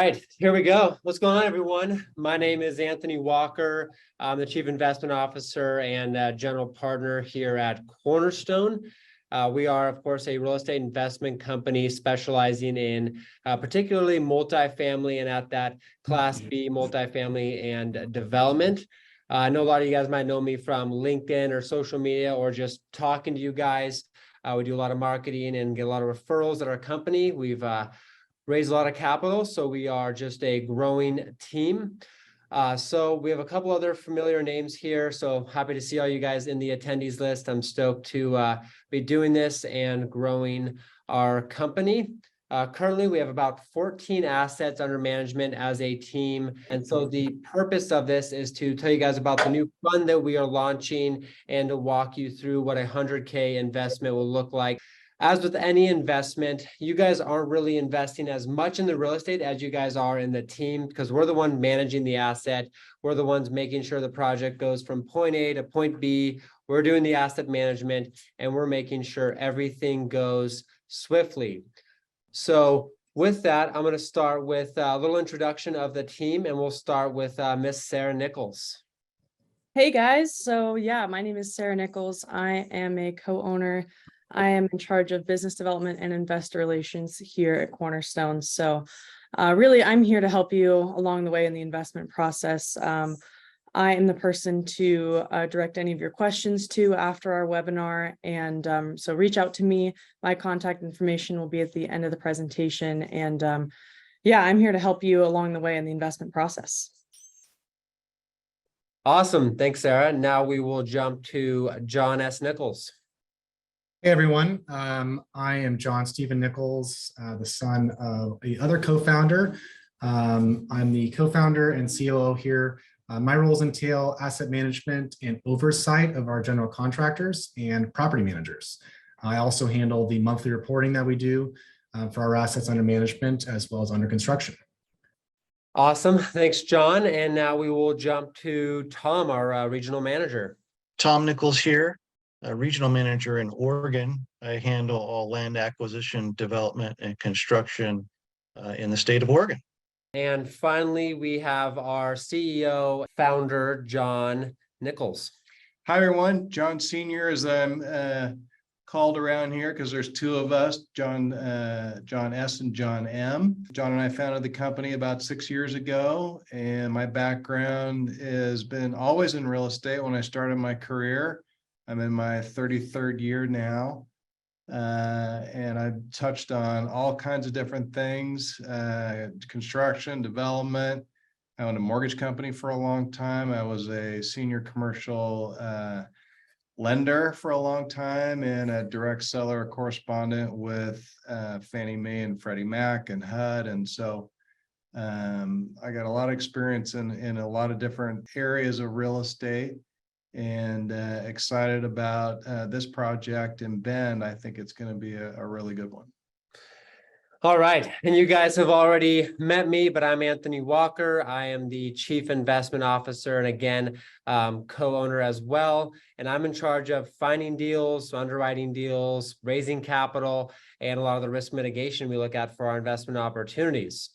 right, here we go. What's going on, everyone? My name is Anthony Walker. I'm the Chief Investment Officer and General Partner here at Cornerstone. We are, of course, a real estate investment company specializing in particularly multifamily and at that Class B multifamily and development. I know a lot of you guys might know me from LinkedIn or social media or just talking to you guys. We do a lot of marketing and get a lot of referrals at our company. We've raised a lot of capital, so we are just a growing team. So we have a couple other familiar names here, so happy to see all you guys in the attendees list. I'm stoked to be doing this and growing our company. Currently, we have about 14 assets under management as a team. And so the purpose of this is to tell you guys about the new fund that we are launching and to walk you through what a 100K investment will look like. As with any investment, you guys aren't really investing as much in the real estate as you guys are in the team, because we're the one managing the asset. We're the ones making sure the project goes from point A to point B. We're doing the asset management and we're making sure everything goes swiftly. So with that, I'm going to start with a little introduction of the team, and we'll start with Miss Sarah Nichols. Hey guys, so yeah, my name is Sarah Nichols. I am a co-owner. I am in charge of business development and investor relations here at Cornerstone. So really, I'm here to help you along the way in the investment process. I am the person to direct any of your questions to after our webinar. And so reach out to me. My contact information will be at the end of the presentation. And yeah, I'm here to help you along the way in the investment process. Awesome. Thanks, Sarah. Now we will jump to John S. Nichols. Hey everyone, I am John Stephen Nichols, the son of the other co-founder. I'm the co-founder and COO here. My roles entail asset management and oversight of our general contractors and property managers. I also handle the monthly reporting that we do for our assets under management as well as under construction. Awesome. Thanks, John. And now we will jump to Tom, our regional manager. Tom Nichols here. A regional manager in Oregon. I handle all land acquisition, development, and construction in the state of Oregon. And finally, we have our CEO, founder, John Nichols. Hi, everyone. John Sr., as I'm called around here because there's two of us, John S. and John M. John and I founded the company about 6 years ago, and my background has been always in real estate. When I started my career, I'm in my 33rd year now, and I've touched on all kinds of different things, construction, development. I owned a mortgage company for a long time. I was a senior commercial lender for a long time and a direct seller correspondent with Fannie Mae and Freddie Mac and HUD. And so I got a lot of experience in a lot of different areas of real estate. And excited about this project in Bend. I think it's going to be a really good one. All right. And you guys have already met me, but I'm Anthony Walker. I am the Chief Investment Officer and again, co-owner as well. And I'm in charge of finding deals, underwriting deals, raising capital, and a lot of the risk mitigation we look at for our investment opportunities.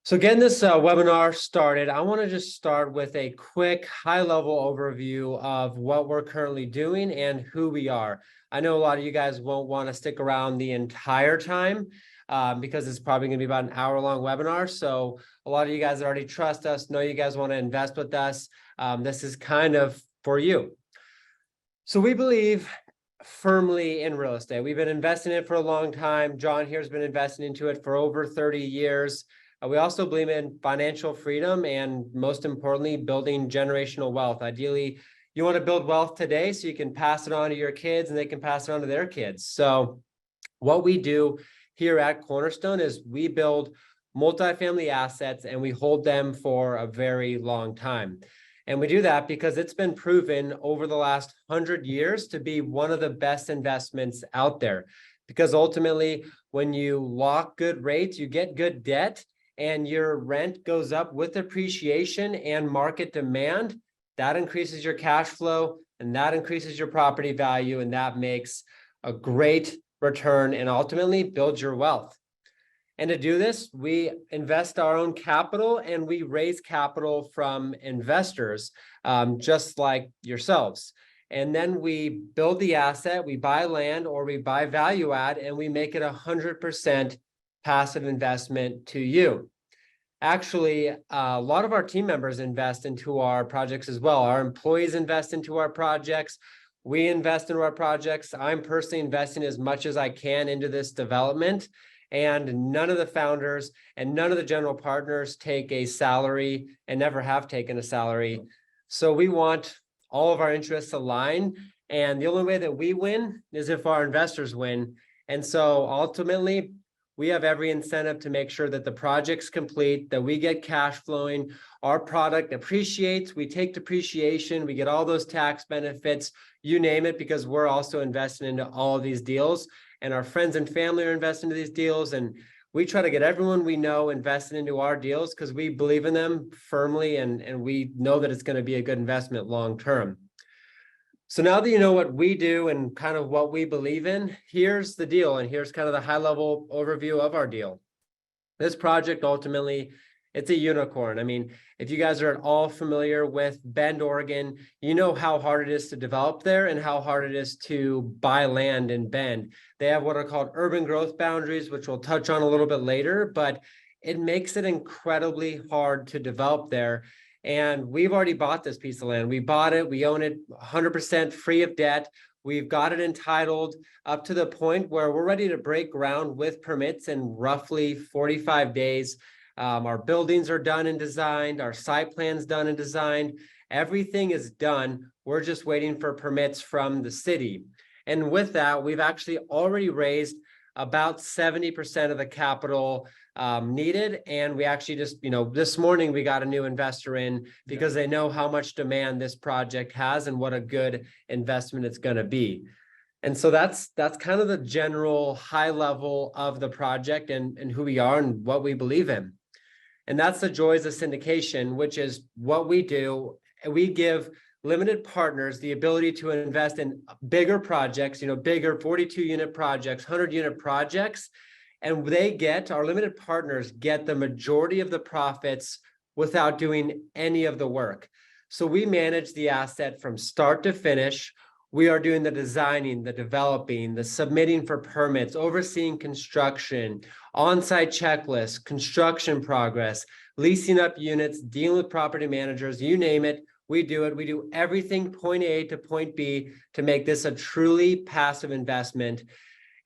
So getting this webinar started, I want to just start with a quick high-level overview of what we're currently doing and who we are. I know a lot of you guys won't want to stick around the entire time because it's probably going to be about an hour-long webinar. So a lot of you guys already trust us, know you guys want to invest with us. This is kind of for you. So we believe firmly in real estate. We've been investing in it for a long time. John here has been investing into it for over 30 years. We also believe in financial freedom and, most importantly, building generational wealth. Ideally, you want to build wealth today so you can pass it on to your kids and they can pass it on to their kids. So what we do here at Cornerstone is we build multifamily assets and we hold them for a very long time. And we do that because it's been proven over the last 100 years to be one of the best investments out there. Because ultimately, when you lock good rates, you get good debt, and your rent goes up with appreciation and market demand, that increases your cash flow and that increases your property value, and that makes a great return and ultimately builds your wealth. And to do this, we invest our own capital and we raise capital from investors, just like yourselves. And then we build the asset, we buy land or we buy value add, and we make it 100% passive investment to you. Actually, a lot of our team members invest into our projects as well. Our employees invest into our projects. We invest into our projects. I'm personally investing as much as I can into this development. And none of the founders and none of the general partners take a salary and never have taken a salary. So we want all of our interests aligned. And the only way that we win is if our investors win. And so ultimately, we have every incentive to make sure that the project's complete, that we get cash flowing, our product appreciates, we take depreciation, we get all those tax benefits, you name it, because we're also investing into all of these deals. And our friends and family are investing into these deals. And we try to get everyone we know invested into our deals because we believe in them firmly and we know that it's going to be a good investment long term. So now that you know what we do and kind of what we believe in, here's the deal. And here's kind of the high level overview of our deal. This project ultimately, it's a unicorn. I mean, if you guys are at all familiar with Bend, Oregon, you know how hard it is to develop there and how hard it is to buy land in Bend. They have what are called urban growth boundaries, which we'll touch on a little bit later, but it makes it incredibly hard to develop there. And we've already bought this piece of land. We bought it, we own it 100% free of debt. We've got it entitled up to the point where we're ready to break ground with permits in roughly 45 days. Our buildings are done and designed, our site plan's done and designed, everything is done. We're just waiting for permits from the city. And with that, we've actually already raised about 70% of the capital needed. And we actually just, this morning we got a new investor in because they know how much demand this project has and what a good investment it's going to be. And so that's kind of the general high level of the project and who we are and what we believe in. And that's the joys of syndication, which is what we do. We give limited partners the ability to invest in bigger projects, bigger 42-unit projects, 100-unit projects. And our limited partners get the majority of the profits without doing any of the work. So we manage the asset from start to finish. We are doing the designing, the developing, the submitting for permits, overseeing construction, on-site checklists, construction progress, leasing up units, dealing with property managers, you name it, we do it. We do everything point A to point B to make this a truly passive investment.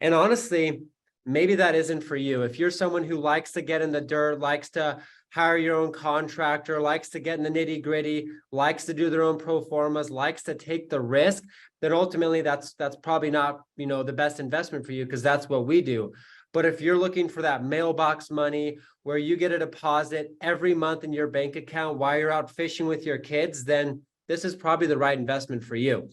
And honestly, maybe that isn't for you. If you're someone who likes to get in the dirt, likes to hire your own contractor, likes to get in the nitty gritty, likes to do their own pro formas, likes to take the risk, then ultimately that's probably not, the best investment for you because that's what we do. But if you're looking for that mailbox money where you get a deposit every month in your bank account while you're out fishing with your kids, then this is probably the right investment for you.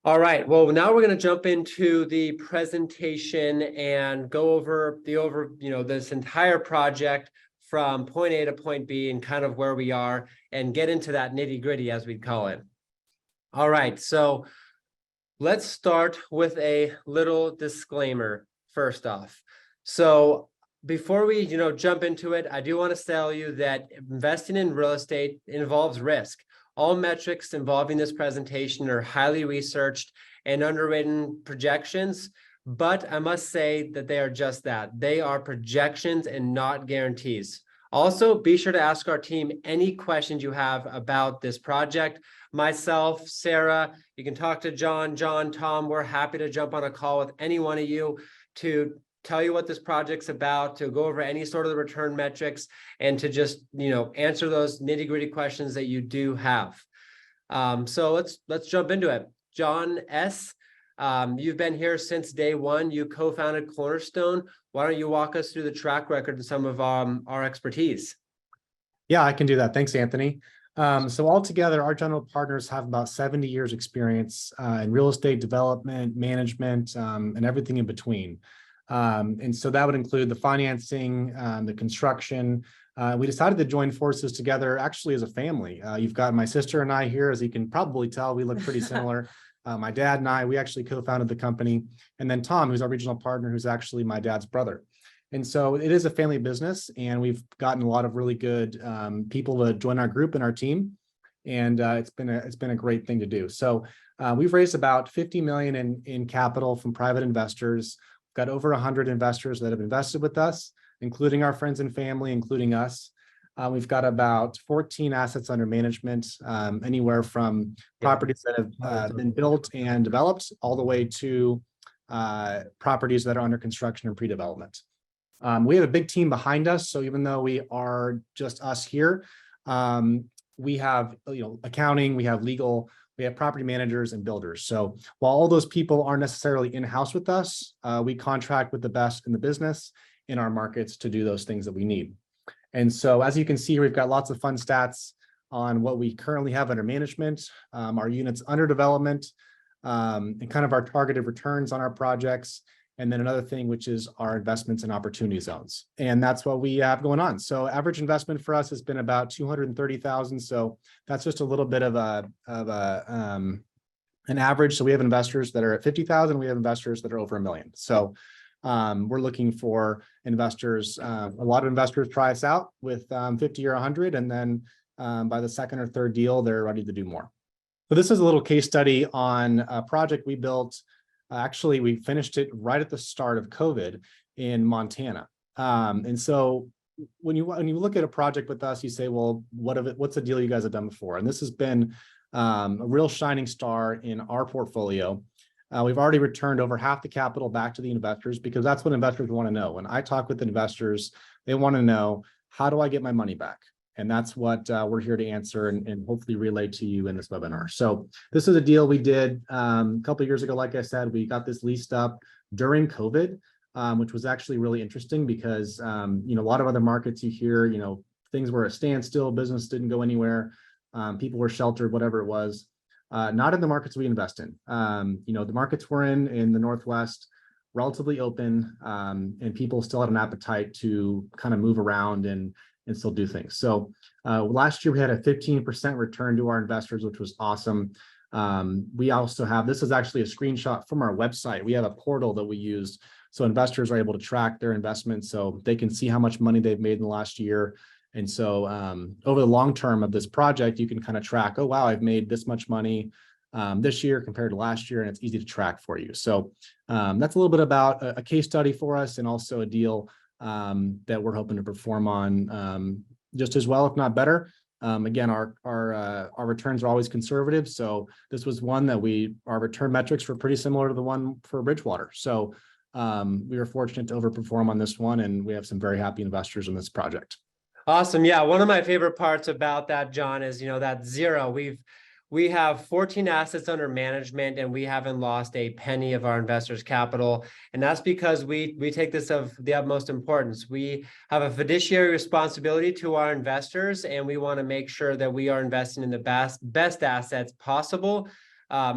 All right, well, now we're going to jump into the presentation and go over this entire project from point A to point B and kind of where we are and get into that nitty gritty as we call it. All right, so let's start with a little disclaimer first off. So before we, jump into it, I do want to tell you that investing in real estate involves risk. All metrics involving this presentation are highly researched and underwritten projections, but I must say that they are just that. They are projections and not guarantees. Also, be sure to ask our team any questions you have about this project. Myself, Sarah, you can talk to John, Tom. We're happy to jump on a call with any one of you to tell you what this project's about, to go over any sort of the return metrics, and to just, answer those nitty-gritty questions that you do have. So let's jump into it. John S., you've been here since day one. You co-founded Cornerstone. Why don't you walk us through the track record and some of our expertise? Yeah, I can do that. Thanks, Anthony. So altogether, our general partners have about 70 years experience in real estate development, management, and everything in between. And so that would include the financing, the construction. We decided to join forces together actually as a family. You've got my sister and I here, as you can probably tell, we look pretty similar. My dad and I, we actually co-founded the company. And then Tom, who's our regional partner, who's actually my dad's brother. And so it is a family business, and we've gotten a lot of really good people to join our group and our team. And it's been a great thing to do. So we've raised about 50 million in capital from private investors. We've got over 100 investors that have invested with us, including our friends and family, including us. We've got about 14 assets under management, anywhere from properties that have been built and developed all the way to properties that are under construction and pre-development. We have a big team behind us. So even though we are just us here, we have, accounting, we have legal, we have property managers and builders. So while all those people aren't necessarily in-house with us, we contract with the best in the business in our markets to do those things that we need. And so as you can see, we've got lots of fun stats on what we currently have under management, our units under development, and kind of our targeted returns on our projects. And then another thing, which is our investments in opportunity zones. And that's what we have going on. So average investment for us has been about 230,000. So that's just a little bit of an average. So we have investors that are at 50,000. We have investors that are over $1 million. So we're looking for investors. A lot of investors try us out with 50 or 100. And then by the second or third deal, they're ready to do more. So this is a little case study on a project we built. Actually, we finished it right at the start of COVID in Montana. And so when you look at a project with us, you say, well, what's the deal you guys have done before? And this has been a real shining star in our portfolio. We've already returned over half the capital back to the investors, because that's what investors want to know. When I talk with investors, they want to know, how do I get my money back? And that's what we're here to answer and hopefully relay to you in this webinar. So this is a deal we did a couple of years ago. Like I said, we got this leased up during COVID, which was actually really interesting because, a lot of other markets you hear, things were a standstill, business didn't go anywhere, people were sheltered, whatever it was. Not in the markets we invest in. The markets we're in the Northwest, relatively open, and people still had an appetite to kind of move around and still do things. So last year we had a 15% return to our investors, which was awesome. We also have, this is actually a screenshot from our website. We have a portal that we use so investors are able to track their investments, so they can see how much money they've made in the last year. And so over the long term of this project, you can kind of track, oh, wow, I've made this much money this year compared to last year, and it's easy to track for you. So that's a little bit about a case study for us, and also a deal that we're hoping to perform on just as well, if not better. Again, our returns are always conservative. So this was one that our return metrics were pretty similar to the one for Bridgewater. So we were fortunate to overperform on this one, and we have some very happy investors in this project. Awesome. Yeah. One of my favorite parts about that, John, is, that zero. We have 14 assets under management, and we haven't lost a penny of our investors' capital. And that's because we take this of the utmost importance. We have a fiduciary responsibility to our investors, and we want to make sure that we are investing in the best assets possible.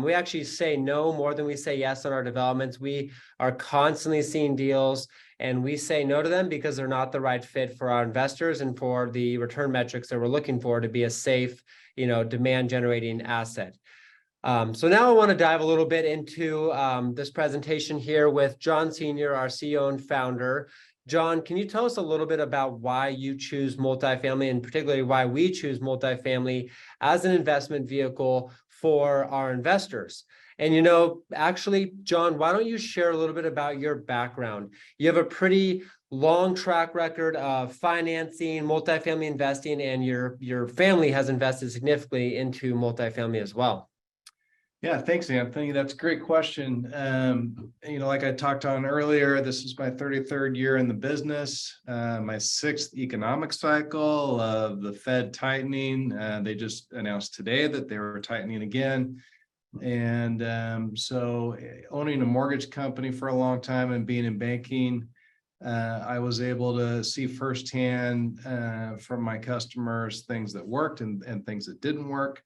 We actually say no more than we say yes on our developments. We are constantly seeing deals, and we say no to them because they're not the right fit for our investors and for the return metrics that we're looking for to be a safe, demand generating asset. So now I want to dive a little bit into this presentation here with John Sr., our CEO and founder. John, can you tell us a little bit about why you choose multifamily, and particularly why we choose multifamily as an investment vehicle for our investors? And, actually, John, why don't you share a little bit about your background? You have a pretty long track record of financing, multifamily investing, and your family has invested significantly into multifamily as well. Yeah, thanks, Anthony. That's a great question. Like I talked on earlier, this is my 33rd year in the business, my 6th economic cycle of the Fed tightening. They just announced today that they were tightening again. And so owning a mortgage company for a long time and being in banking, I was able to see firsthand from my customers things that worked and things that didn't work.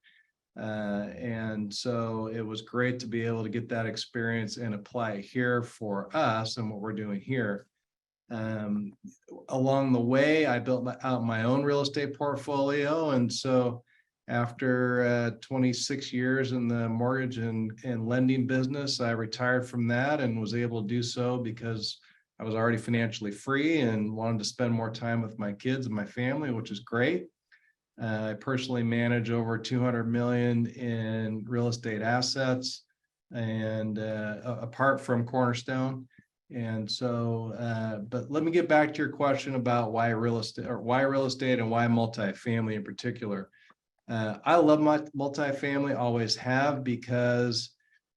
And so it was great to be able to get that experience and apply it here for us and what we're doing here. Along the way, I built out my own real estate portfolio. And so after 26 years in the mortgage and lending business, I retired from that and was able to do so because I was already financially free and wanted to spend more time with my kids and my family, which is great. I personally manage over 200 million in real estate assets, and apart from Cornerstone. And so, but let me get back to your question about why real estate and why multifamily in particular. I love my multifamily, always have, because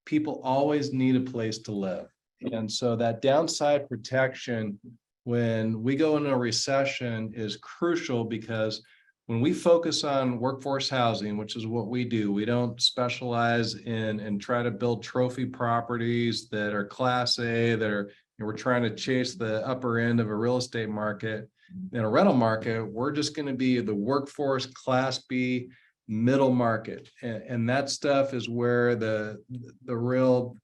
people always need a place to live. And so that downside protection when we go into a recession is crucial, because when we focus on workforce housing, which is what we do, we don't specialize in and try to build trophy properties that are Class A, that are, we're trying to chase the upper end of a real estate market. In a rental market, we're just going to be the workforce Class B middle market. And that stuff is where the real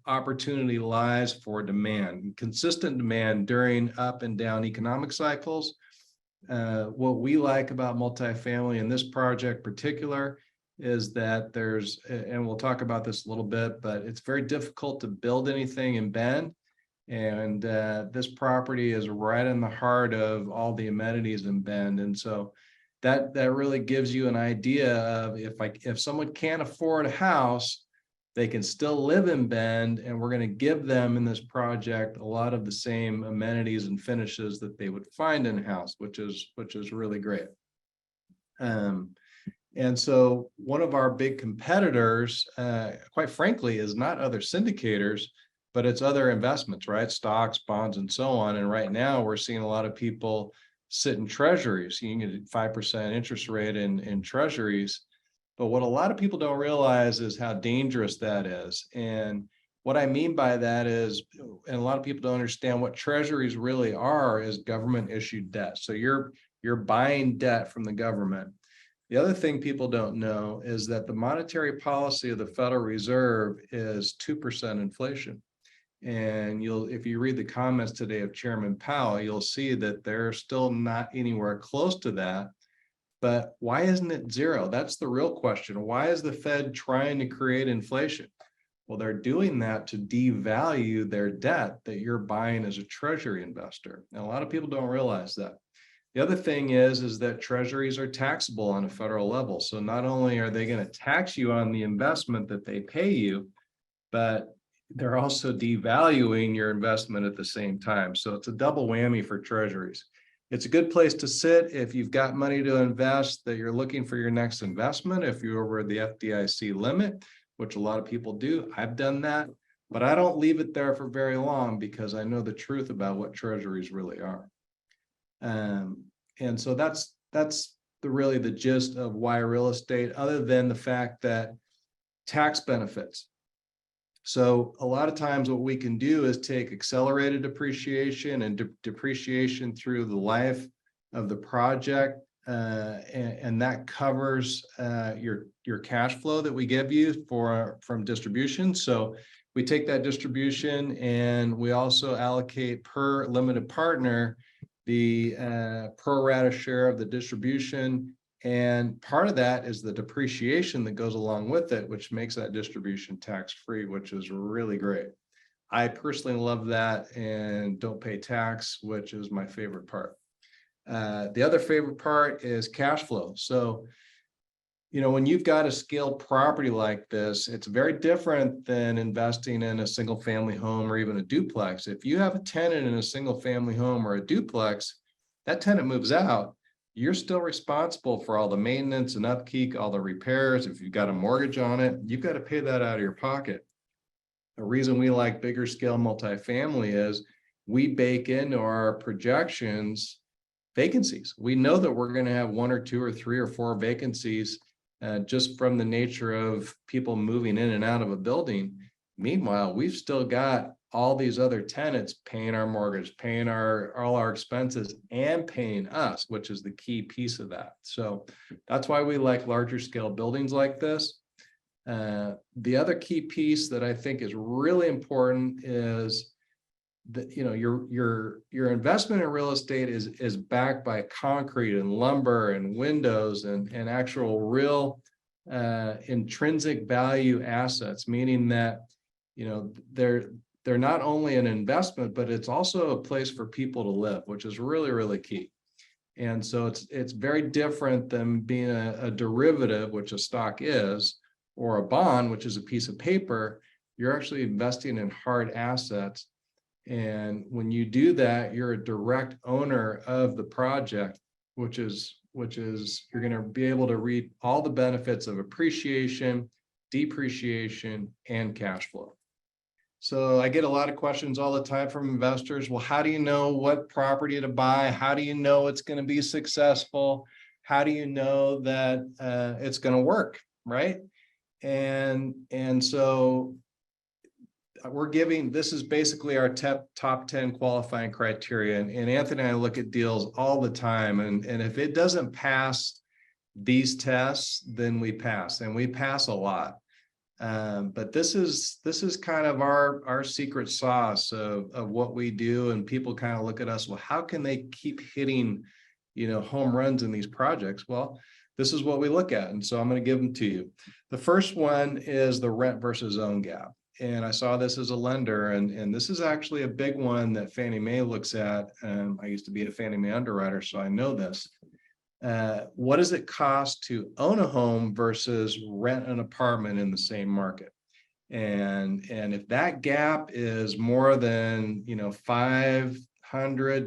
opportunity lies for demand, consistent demand during up and down economic cycles. What we like about multifamily in this project particular is that there's, and we'll talk about this a little bit, but it's very difficult to build anything in Bend. And this property is right in the heart of all the amenities in Bend. And so that really gives you an idea of if someone can't afford a house, they can still live in Bend, and we're going to give them in this project a lot of the same amenities and finishes that they would find in a house, which is really great. And so one of our big competitors, quite frankly, is not other syndicators, but it's other investments, right? Stocks, bonds, and so on. And right now we're seeing a lot of people sit in treasuries. You can get a 5% interest rate in treasuries. But what a lot of people don't realize is how dangerous that is. And what I mean by that is, and a lot of people don't understand what treasuries really are, is government issued debt. So you're buying debt from the government. The other thing people don't know is that the monetary policy of the Federal Reserve is 2% inflation. And if you read the comments today of Chairman Powell, you'll see that they're still not anywhere close to that. But why isn't it zero? That's the real question. Why is the Fed trying to create inflation? Well, they're doing that to devalue their debt that you're buying as a treasury investor. And a lot of people don't realize that. The other thing is that treasuries are taxable on a federal level. So not only are they going to tax you on the investment that they pay you, but they're also devaluing your investment at the same time. So it's a double whammy for treasuries. It's a good place to sit if you've got money to invest, that you're looking for your next investment. If you're over the FDIC limit, which a lot of people do, I've done that, but I don't leave it there for very long because I know the truth about what treasuries really are. And so that's really the gist of why real estate, other than the fact that tax benefits. So a lot of times what we can do is take accelerated depreciation and depreciation through the life of the project, and that covers your cash flow that we give you from distribution. So we take that distribution and we also allocate per limited partner the pro rata share of the distribution. And part of that is the depreciation that goes along with it, which makes that distribution tax-free, which is really great. I personally love that and don't pay tax, which is my favorite part. The other favorite part is cash flow. So, when you've got a scaled property like this, it's very different than investing in a single family home or even a duplex. If you have a tenant in a single family home or a duplex, that tenant moves out, you're still responsible for all the maintenance and upkeep, all the repairs. If you've got a mortgage on it, you've got to pay that out of your pocket. The reason we like bigger scale multifamily is we bake into our projections vacancies. We know that we're going to have 1 or 2 or 3 or 4 vacancies just from the nature of people moving in and out of a building. Meanwhile, we've still got all these other tenants paying our mortgage, paying all our expenses, and paying us, which is the key piece of that. So that's why we like larger scale buildings like this. The other key piece that I think is really important is that your investment in real estate is backed by concrete and lumber and windows and actual real intrinsic value assets, meaning that they're they're not only an investment, but it's also a place for people to live, which is really, really key. And so it's very different than being a derivative, which a stock is, or a bond, which is a piece of paper. You're actually investing in hard assets. And when you do that, you're a direct owner of the project, which is you're going to be able to reap all the benefits of appreciation, depreciation, and cash flow. So I get a lot of questions all the time from investors. Well, how do you know what property to buy? How do you know it's going to be successful? How do you know that it's going to work, right? And so we're giving, this is basically our top 10 qualifying criteria. And Anthony and I look at deals all the time. And if it doesn't pass these tests, then we pass, and we pass a lot. But this is kind of our secret sauce of what we do. And people kind of look at us, well, how can they keep hitting, home runs in these projects? Well, this is what we look at. And so I'm going to give them to you. The first one is the rent versus own gap. And I saw this as a lender, and this is actually a big one that Fannie Mae looks at. I used to be a Fannie Mae underwriter, so I know this. What does it cost to own a home versus rent an apartment in the same market? And if that gap is more than $500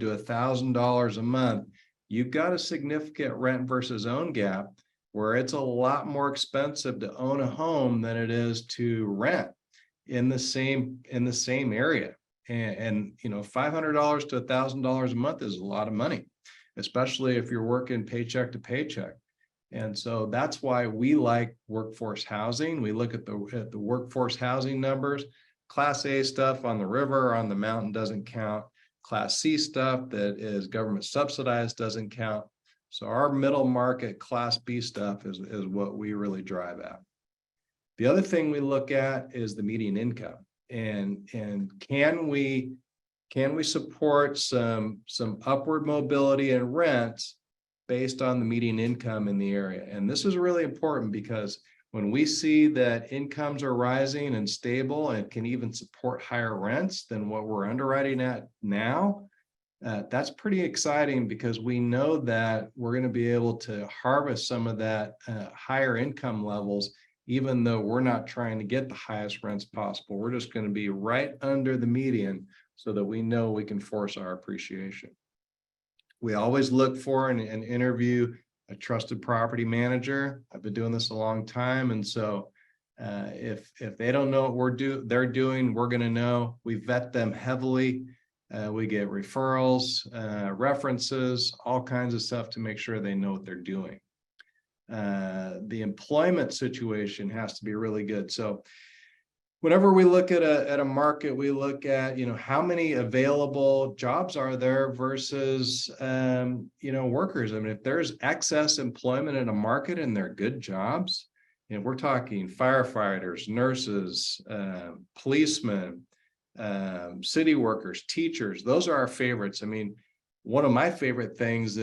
to $1,000 a month, you've got a significant rent versus own gap where it's a lot more expensive to own a home than it is to rent in the same area. And $500 to $1,000 a month is a lot of money, especially if you're working paycheck to paycheck. And so that's why we like workforce housing. We look at the workforce housing numbers. Class A stuff on the river or on the mountain doesn't count. Class C stuff that is government subsidized doesn't count. So our middle market Class B stuff is what we really drive at. The other thing we look at is the median income, and can we support some upward mobility in rents based on the median income in the area? And this is really important because when we see that incomes are rising and stable and can even support higher rents than what we're underwriting at now, that's pretty exciting, because we know that we're going to be able to harvest some of that higher income levels, even though we're not trying to get the highest rents possible. We're just going to be right under the median so that we know we can force our appreciation. We always look for and interview a trusted property manager. I've been doing this a long time. And so if they don't know what they're doing, we're going to know. We vet them heavily. We get referrals, references, all kinds of stuff to make sure they know what they're doing. The employment situation has to be really good. So whenever we look at a market, we look at, how many available jobs are there versus, workers. I mean, if there's excess employment in a market and they're good jobs, we're talking firefighters, nurses, policemen, city workers, teachers. Those are our favorites. I mean, one of my favorite things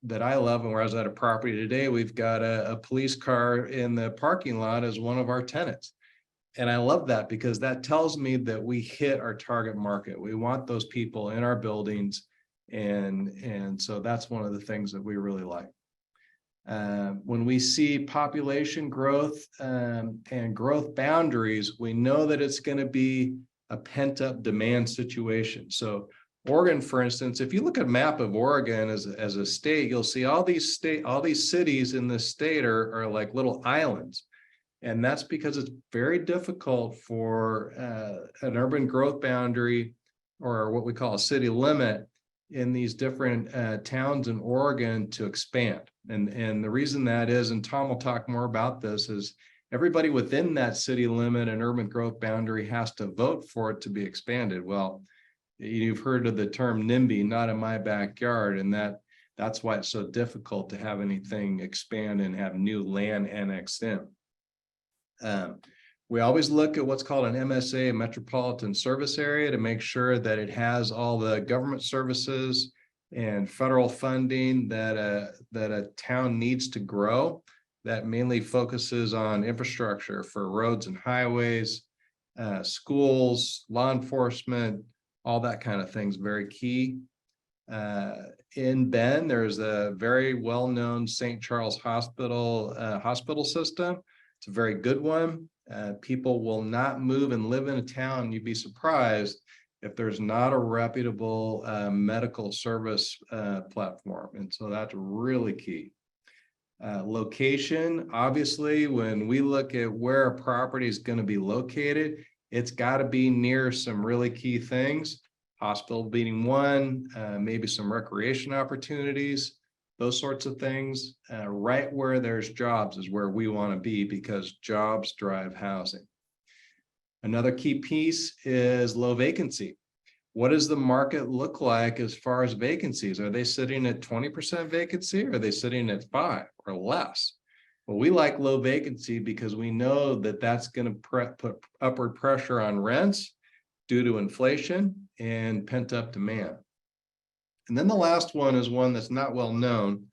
that I love, and where I was at a property today, we've got a police car in the parking lot as one of our tenants. And I love that, because that tells me that we hit our target market. We want those people in our buildings. And so that's one of the things that we really like. When we see population growth and growth boundaries, we know that it's going to be a pent-up demand situation. So Oregon, for instance, if you look at a map of Oregon as a state, you'll see all these cities in this state are like little islands. And that's because it's very difficult for an urban growth boundary, or what we call a city limit, in these different towns in Oregon to expand. And the reason that is, and Tom will talk more about this, is everybody within that city limit and urban growth boundary has to vote for it to be expanded. Well, you've heard of the term NIMBY, not in my backyard, and that's why it's so difficult to have anything expand and have new land annexed in. We always look at what's called an MSA, a metropolitan service area, to make sure that it has all the government services and federal funding that a town needs to grow. That mainly focuses on infrastructure for roads and highways, schools, law enforcement, all that kind of things, very key. In Bend, there's a very well-known St. Charles hospital system. It's a very good one. People will not move and live in a town. You'd be surprised if there's not a reputable medical service platform. And so that's really key. Location, obviously, when we look at where a property is going to be located, it's got to be near some really key things. Hospital being one, maybe some recreation opportunities, those sorts of things. Right where there's jobs is where we want to be, because jobs drive housing. Another key piece is low vacancy. What does the market look like as far as vacancies? Are they sitting at 20% vacancy? Or are they sitting at 5 or less? Well, we like low vacancy because we know that that's going to put upward pressure on rents due to inflation and pent-up demand. And then the last one is one that's not well known,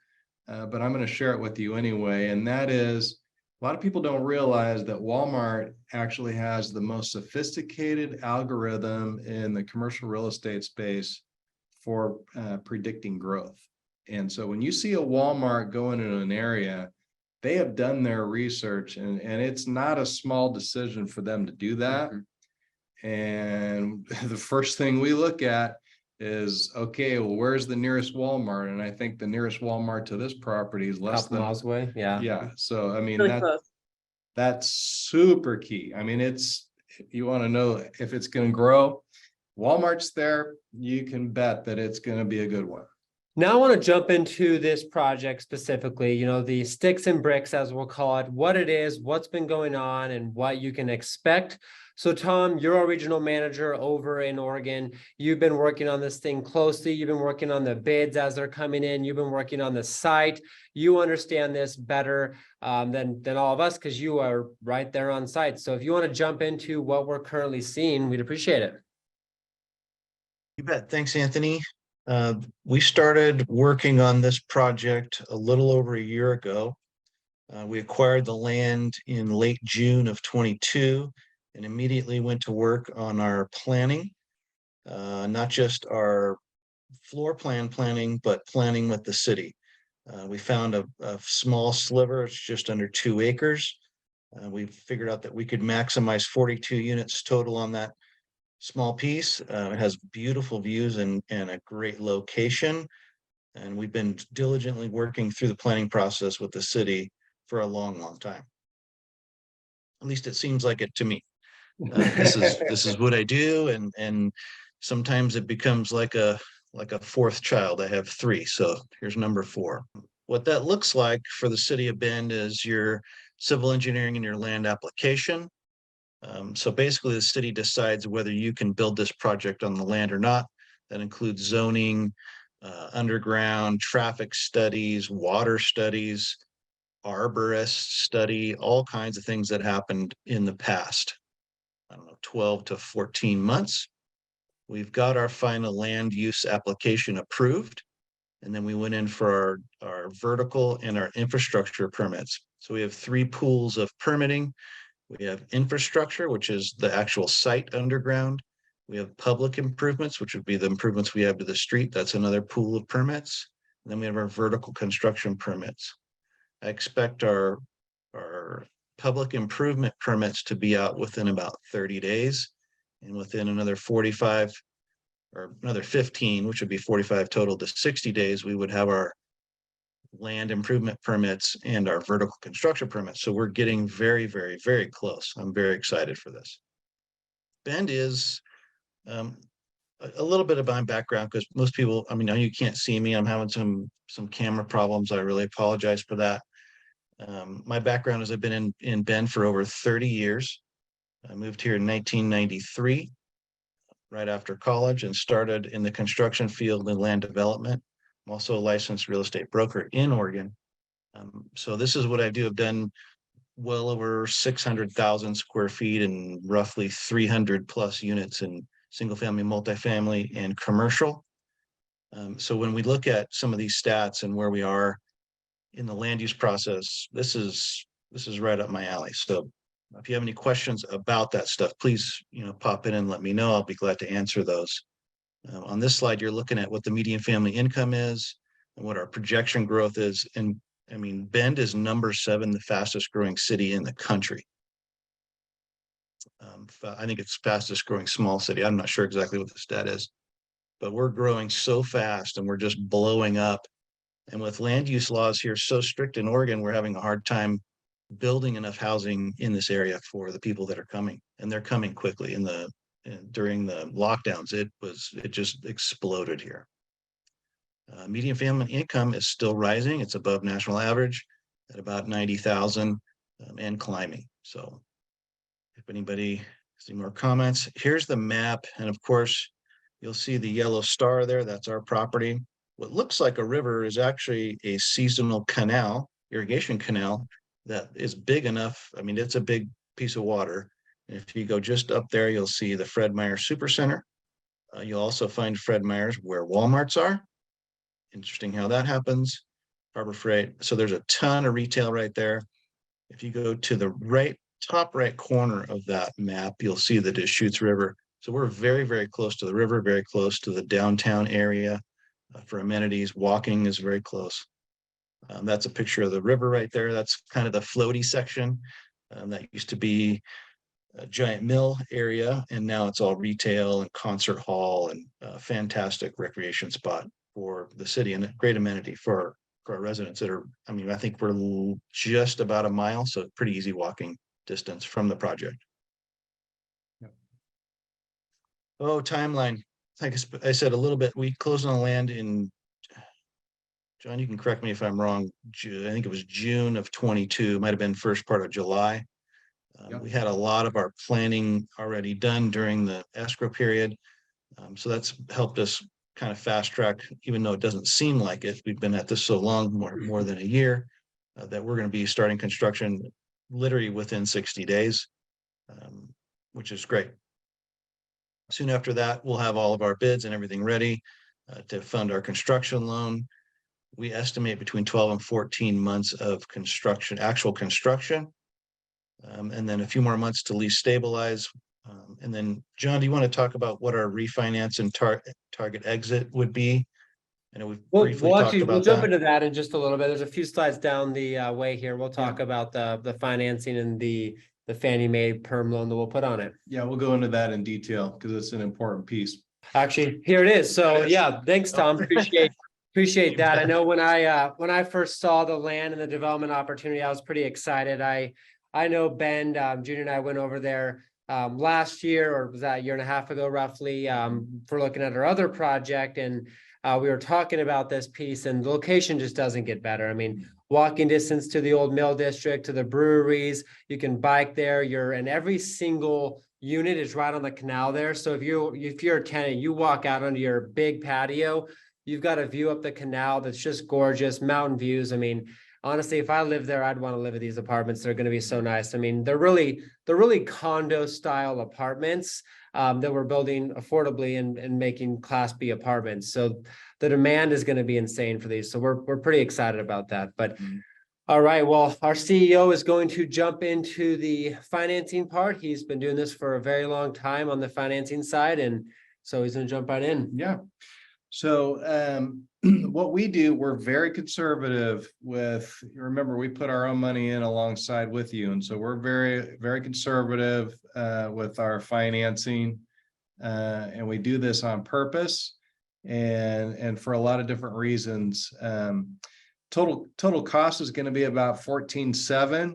but I'm going to share it with you anyway. And that is, a lot of people don't realize that Walmart actually has the most sophisticated algorithm in the commercial real estate space for predicting growth. And so when you see a Walmart go into an area, they have done their research, and it's not a small decision for them to do that. And the first thing we look at is, okay, well, where's the nearest Walmart? And I think the nearest Walmart to this property is less Couple than miles away. Yeah. Yeah. So, I mean, Really close. that's super key. I mean, it's, you want to know if it's going to grow, Walmart's there, you can bet that it's going to be a good one. Now I want to jump into this project specifically, you know, the sticks and bricks, as we'll call it, what it is, what's been going on, and what you can expect. So Tom, you're our regional manager over in Oregon. You've been working on this thing closely. You've been working on the bids as they're coming in. You've been working on the site. You understand this better than all of us, because you are right there on site. So if you want to jump into what we're currently seeing, we'd appreciate it. You bet. Thanks, Anthony. We started working on this project a little over a year ago. We acquired the land in late June of 22 and immediately went to work on our planning, not just our floor plan planning, but planning with the city. We found a small sliver, it's just under 2 acres. We figured out that we could maximize 42 units total on that small piece. It has beautiful views and a great location. And we've been diligently working through the planning process with the city for a long, long time. At least it seems like it to me. This is what I do, and sometimes it becomes like a fourth child. I have 3, so here's number 4. What that looks like for the city of Bend is your civil engineering and your land application. So basically the city decides whether you can build this project on the land or not. That includes zoning, underground, traffic studies, water studies, arborist study, all kinds of things that happened in the past, I don't know, 12 to 14 months. We've got our final land use application approved. And then we went in for our vertical and our infrastructure permits. So we have 3 pools of permitting. We have infrastructure, which is the actual site underground. We have public improvements, which would be the improvements we have to the street. That's another pool of permits. And then we have our vertical construction permits. I expect our public improvement permits to be out within about 30 days. And within another 45 or another 15, which would be 45 total to 60 days, we would have our land improvement permits and our vertical construction permits. So we're getting very, very, very close. I'm very excited for this. Bend is a little bit of my background, because most people, I mean, now you can't see me. I'm having some camera problems. I really apologize for that. My background is I've been in Bend for over 30 years. I moved here in 1993, right after college, and started in the construction field and land development. I'm also a licensed real estate broker in Oregon. So this is what I do. I've done well over 600,000 square feet and roughly 300 plus units in single family, multifamily, and commercial. So when we look at some of these stats and where we are in the land use process, this is right up my alley. So If you have any questions about that stuff, please, pop in and let me know. I'll be glad to answer those. On this slide, you're looking at what the median family income is and what our projection growth is. And I mean, Bend is number 7, the fastest growing city in the country. I think it's fastest growing small city. I'm not sure exactly what the stat is, but we're growing so fast and we're just blowing up. And with land use laws here so strict in Oregon, we're having a hard time building enough housing in this area for the people that are coming, and they're coming quickly. During the lockdowns, it just exploded here. Median family income is still rising. It's above national average at about 90,000 and climbing. So if anybody has any more comments, here's the map. And of course, you'll see the yellow star there. That's our property. What looks like a river is actually a seasonal canal, irrigation canal, that is big enough. I mean, it's a big piece of water. If you go just up there, you'll see the Fred Meyer Supercenter. You'll also find Fred Meyer's where Walmarts are. Interesting how that happens. Harbor Freight. So there's a ton of retail right there. If you go to the top right corner of that map, you'll see the Deschutes River. So we're very, very close to the river, very close to the downtown area. For amenities, walking is very close. That's a picture of the river right there. That's kind of the floaty section. That used to be a giant mill area, and now it's all retail and concert hall and a fantastic recreation spot for the city and a great amenity for our residents that are, I mean, I think we're just about a mile, so pretty easy walking distance from the project. Yep. Oh, timeline. Like I said, a little bit, we closed on the land in, John, you can correct me if I'm wrong, I think it was June of 22, might have been first part of July. Yep. We had a lot of our planning already done during the escrow period. So that's helped us kind of fast track, even though it doesn't seem like it. We've been at this so long, more than a year, that we're going to be starting construction literally within 60 days, which is great. Soon after that, we'll have all of our bids and everything ready to fund our construction loan. We estimate between 12 and 14 months of construction, actual construction, and then a few more months to lease stabilize. And then, John, do you want to talk about what our refinance and target exit would be? I know we've briefly talked about we'll jump that. into that in just a little bit. There's a few slides down the way here. We'll talk about the financing and the Fannie Mae perm loan that we'll put on it. Yeah, we'll go into that in detail because it's an important piece. Actually, here it is. So yeah, thanks, Tom. Appreciate that. I know when I first saw the land and the development opportunity, I was pretty excited. I know Ben, Junior and I went over there last year, or was that a year and a half ago, roughly, for looking at our other project. And we were talking about this piece, and the location just doesn't get better. I mean, walking distance to the old mill district, to the breweries, you can bike there. And every single unit is right on the canal there. So if you're a tenant, you walk out onto your big patio, you've got a view up the canal that's just gorgeous, mountain views. I mean, honestly, if I lived there, I'd want to live in these apartments. They're going to be so nice. I mean, they're really condo style apartments that we're building affordably and making Class B apartments. So the demand is going to be insane for these. So we're pretty excited about that. But all right, well, our CEO is going to jump into the financing part. He's been doing this for a very long time on the financing side, and so he's going to jump right in. Yeah. So what we do, we're very conservative with, remember, we put our own money in alongside with you. And so we're very, very conservative with our financing. And we do this on purpose and for a lot of different reasons. Total cost is going to be about 14.7.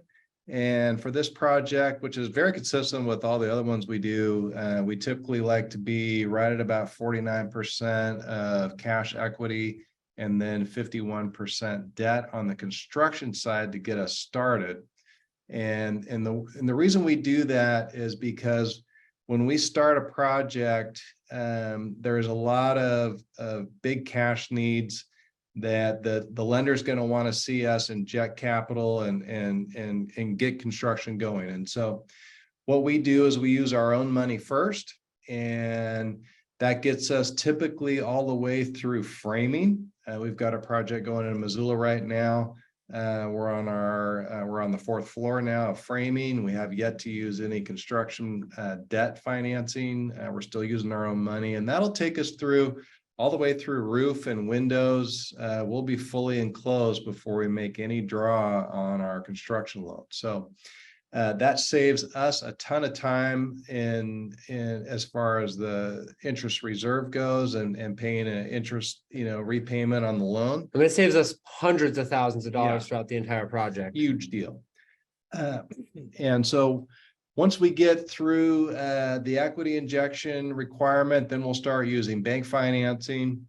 And for this project, which is very consistent with all the other ones we do, we typically like to be right at about 49% of cash equity and then 51% debt on the construction side to get us started. And the reason we do that is because when we start a project, there's a lot of big cash needs that the lender is going to want to see us inject capital and get construction going. And so what we do is we use our own money first, and that gets us typically all the way through framing. We've got a project going in Missoula right now We're on the fourth floor now of framing. We have yet to use any construction debt financing. We're still using our own money, and that'll take us through all the way through roof and windows. We'll be fully enclosed before we make any draw on our construction loan. So that saves us a ton of time in as far as the interest reserve goes and paying an interest, repayment on the loan. I mean, it saves us hundreds of thousands of dollars Yeah. throughout the entire project. Huge deal. And so once we get through the equity injection requirement, then we'll start using bank financing.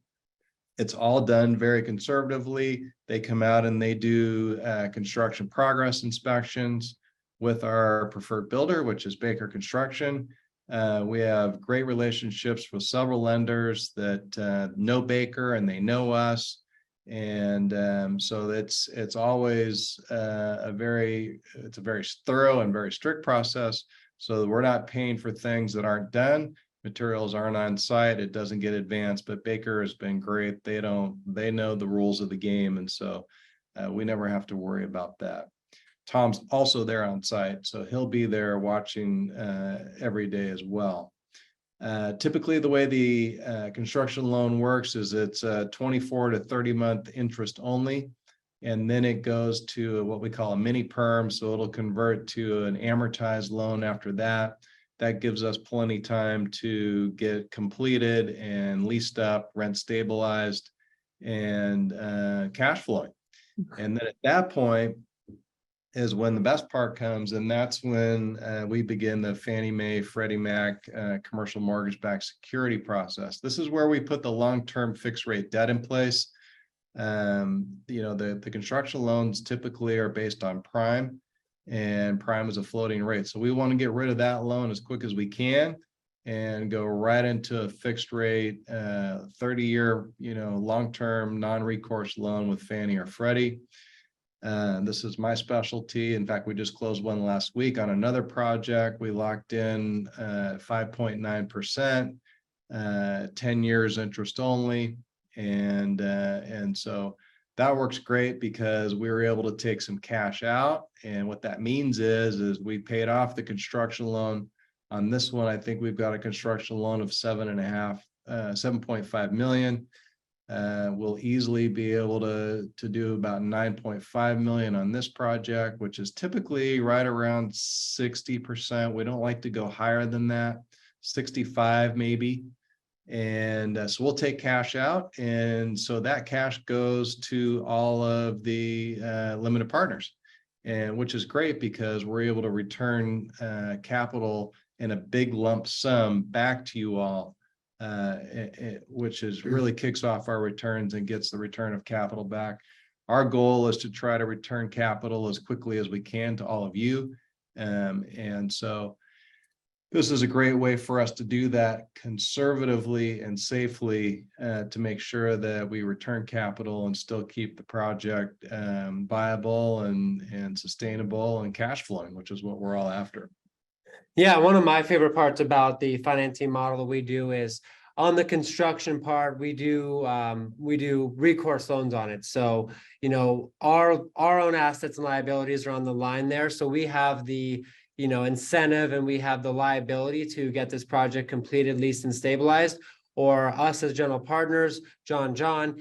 It's all done very conservatively. They come out and they do construction progress inspections with our preferred builder, which is Baker Construction. We have great relationships with several lenders that know Baker and they know us. And so it's always a very thorough and very strict process. So we're not paying for things that aren't done. Materials aren't on site. It doesn't get advanced, but Baker has been great. They know the rules of the game. And so we never have to worry about that. Tom's also there on site, so he'll be there watching every day as well. Typically, the way the construction loan works is it's a 24 to 30-month interest only, and then it goes to what we call a mini perm, so it'll convert to an amortized loan after that. That gives us plenty time to get completed and leased up, rent stabilized, and cash flowing. And then at that point is when the best part comes, and that's when we begin the Fannie Mae, Freddie Mac commercial mortgage-backed security process. This is where we put the long-term fixed rate debt in place. The construction loans typically are based on prime, and prime is a floating rate. So we want to get rid of that loan as quick as we can and go right into a fixed rate 30-year, long-term non-recourse loan with Fannie or Freddie. This is my specialty. In fact, we just closed one last week on another project. We locked in 5.9%, 10 years interest only. And so that works great because we were able to take some cash out. And what that means is we paid off the construction loan. On this one, I think we've got a construction loan of 7.5 million. We'll easily be able to do about 9.5 million on this project, which is typically right around 60%. We don't like to go higher than that, 65 maybe. And so we'll take cash out. And so that cash goes to all of the limited partners, and which is great because we're able to return capital in a big lump sum back to you all. Which is really kicks off our returns and gets the return of capital back. Our goal is to try to return capital as quickly as we can to all of you. And so this is a great way for us to do that conservatively and safely to make sure that we return capital and still keep the project viable and sustainable and cash flowing, which is what we're all after. Yeah, one of my favorite parts about the financing model that we do is on the construction part, we do recourse loans on it. So, our own assets and liabilities are on the line there. So we have the, incentive and we have the liability to get this project completed, leased, and stabilized, or us as general partners, John,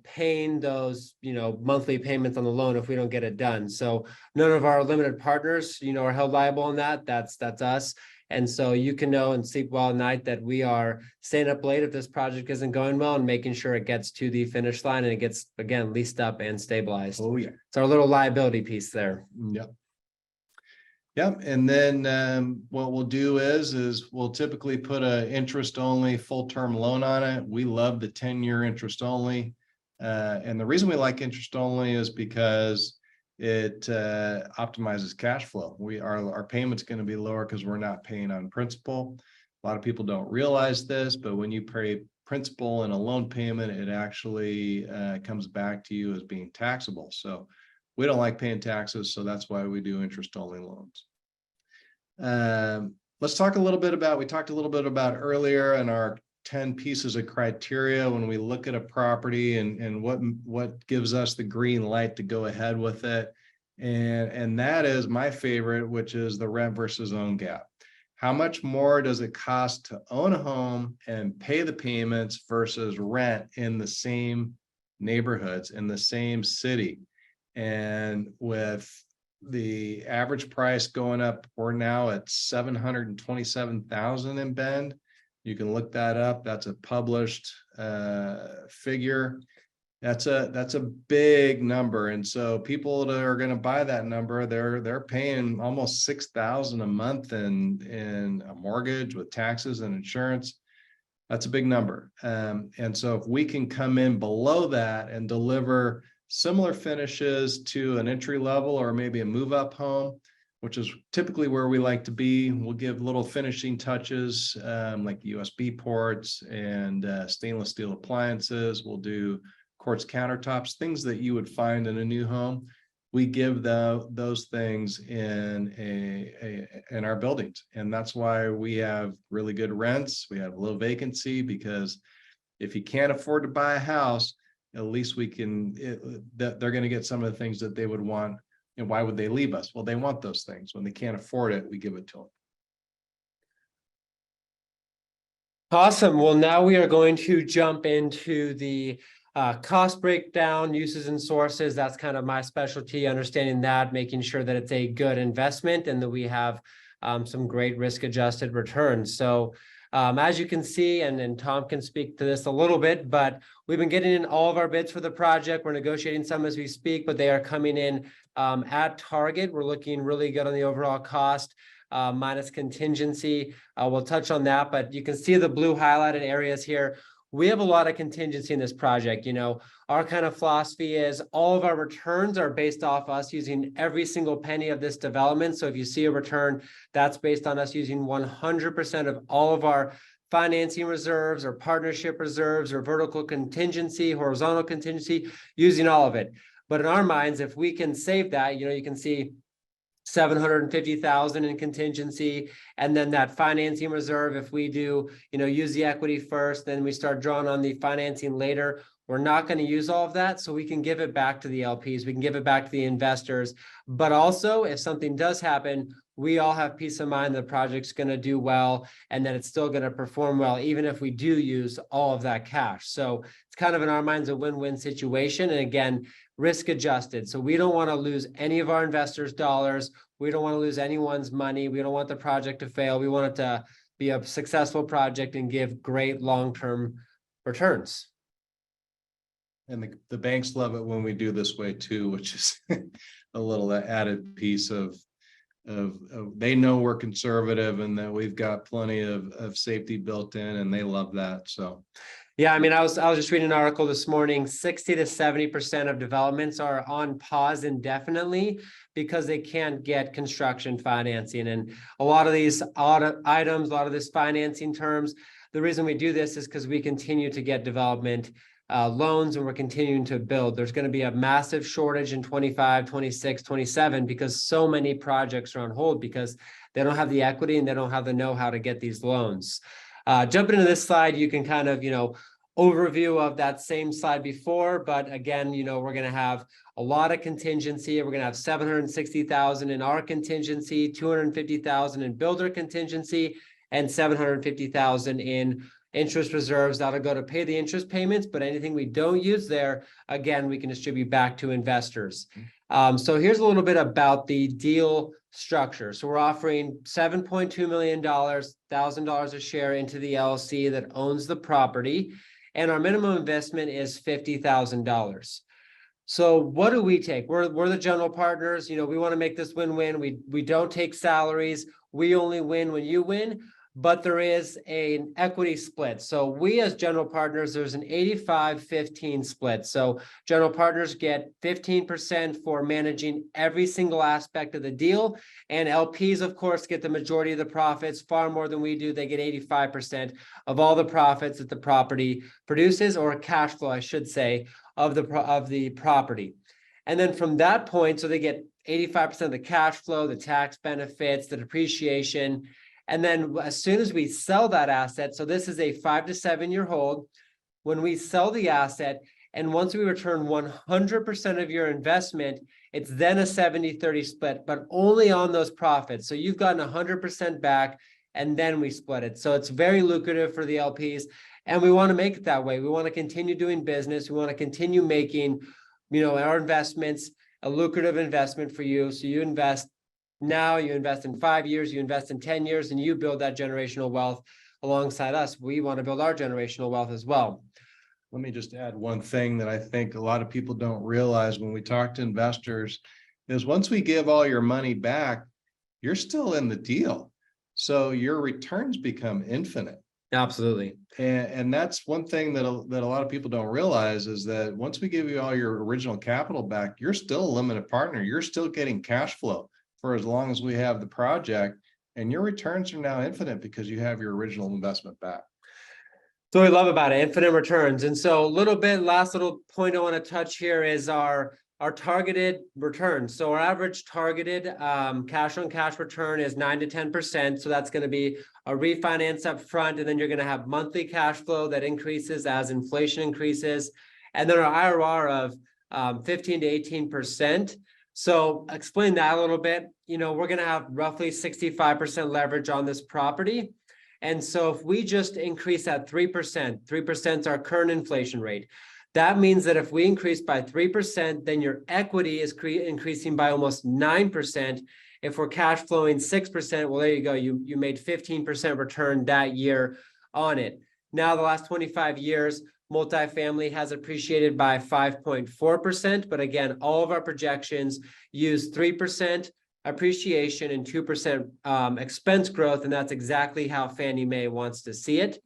paying those, monthly payments on the loan if we don't get it done. So none of our limited partners, are held liable on that. That's us. And so you can know and sleep well at night that we are staying up late if this project isn't going well and making sure it gets to the finish line and it gets, again, leased up and stabilized. Oh, yeah. It's our little liability piece there. Yep. Yep. And then what we'll do is we'll typically put a interest only full-term loan on it. We love the 10-year interest only. And the reason we like interest only is because it optimizes cash flow. Our payment's going to be lower because we're not paying on principal. A lot of people don't realize this, but when you pay principal in a loan payment, it actually comes back to you as being taxable. So we don't like paying taxes, so that's why we do interest only loans. Let's talk a little bit about, we talked a little bit about earlier in our 10 pieces of criteria when we look at a property and what gives us the green light to go ahead with it. And that is my favorite, which is the rent versus own gap. How much more does it cost to own a home and pay the payments versus rent in the same neighborhoods, in the same city? And with the average price going up, we're now at 727,000 in Bend. You can look that up. That's a published figure. That's a big number. And so people that are going to buy that number, they're paying almost 6,000 a month in a mortgage with taxes and insurance. That's a big number. And so if we can come in below that and deliver similar finishes to an entry level or maybe a move up home, which is typically where we like to be, we'll give little finishing touches like USB ports and stainless steel appliances. We'll do quartz countertops, things that you would find in a new home. We give those things in our buildings. And that's why we have really good rents. We have low vacancy, because if you can't afford to buy a house, at least we can, they're going to get some of the things that they would want. And why would they leave us? Well, they want those things. When they can't afford it, we give it to them. Awesome. Well, now we are going to jump into the cost breakdown, uses and sources. That's kind of my specialty, understanding that, making sure that it's a good investment and that we have some great risk adjusted returns. So as you can see, and Tom can speak to this a little bit, but we've been getting in all of our bids for the project. We're negotiating some as we speak, but they are coming in at target. We're looking really good on the overall cost. Minus contingency. We'll touch on that, but you can see the blue highlighted areas here. We have a lot of contingency in this project. You know, our kind of philosophy is all of our returns are based off us using every single penny of this development. So if you see a return, that's based on us using 100% of all of our financing reserves or partnership reserves or vertical contingency, horizontal contingency, using all of it. But in our minds, if we can save that, you know, you can see 750,000 in contingency, and then that financing reserve, if we do, you know, use the equity first, then we start drawing on the financing later. We're not going to use all of that, so we can give it back to the LPs, we can give it back to the investors. But also, if something does happen, we all have peace of mind the project's going to do well and that it's still going to perform well, even if we do use all of that cash. So it's kind of in our minds a win-win situation. And again, risk adjusted. So we don't want to lose any of our investors' dollars. We don't want to lose anyone's money. We don't want the project to fail. We want it to be a successful project and give great long-term returns. And the banks love it when we do this way too, which is a little added piece of they know we're conservative and that we've got plenty of safety built in, and they love that. So yeah, I mean, I was just reading an article this morning. 60 to 70% of developments are on pause indefinitely because they can't get construction financing. And a lot of these items, a lot of this financing terms, the reason we do this is because we continue to get development loans and we're continuing to build. There's going to be a massive shortage in 25, 26, 27 because so many projects are on hold because they don't have the equity and they don't have the know-how to get these loans. Jumping into this slide, you can kind of, you know, overview of that same slide before, but again, you know, we're going to have a lot of contingency. We're going to have 760,000 in our contingency, 250,000 in builder contingency, and 750,000 in interest reserves. That'll go to pay the interest payments, but anything we don't use there, again, we can distribute back to investors. So here's a little bit about the deal structure. So we're offering $7.2 million, $1,000 a share into the LLC that owns the property. And our minimum investment is $50,000. So what do we take? We're the general partners. You know, we want to make this win-win. We don't take salaries. We only win when you win. But there is an equity split. So we as general partners, there's an 85-15 split. So general partners get 15% for managing every single aspect of the deal. And LPs, of course, get the majority of the profits, far more than we do. They get 85% of all the profits that the property produces, or cash flow, I should say, of the property. And then from that point, so they get 85% of the cash flow, the tax benefits, the depreciation. And then as soon as we sell that asset, so this is a 5 to 7 year hold, when we sell the asset, and once we return 100% of your investment, it's then a 70-30 split, but only on those profits. So you've gotten 100% back, and then we split it. So it's very lucrative for the LPs, and we want to make it that way. We want to continue doing business. We want to continue making, our investments a lucrative investment for you. So you invest now, you invest in 5 years, you invest in 10 years, and you build that generational wealth alongside us. We want to build our generational wealth as well. Let me just add one thing that I think a lot of people don't realize when we talk to investors is once we give all your money back, you're still in the deal. So your returns become infinite. Absolutely. And that's one thing that a lot of people don't realize is that once we give you all your original capital back, you're still a limited partner. You're still getting cash flow for as long as we have the project, and your returns are now infinite because you have your original investment back. So we love about it, infinite returns. And so last little point I want to touch here is our targeted returns. So our average targeted cash on cash return is 9 to 10%. So that's going to be a refinance up front, and then you're going to have monthly cash flow that increases as inflation increases. And then our IRR of 15 to 18%. So explain that a little bit. We're going to have roughly 65% leverage on this property. And so if we just increase at 3%, 3% is our current inflation rate. That means that if we increase by 3%, then your equity is increasing by almost 9%. If we're cash flowing 6%, well, there you go. You made 15% return that year on it. Now, the last 25 years, multifamily has appreciated by 5.4%. But again, all of our projections use 3% appreciation and 2% expense growth, and that's exactly how Fannie Mae wants to see it.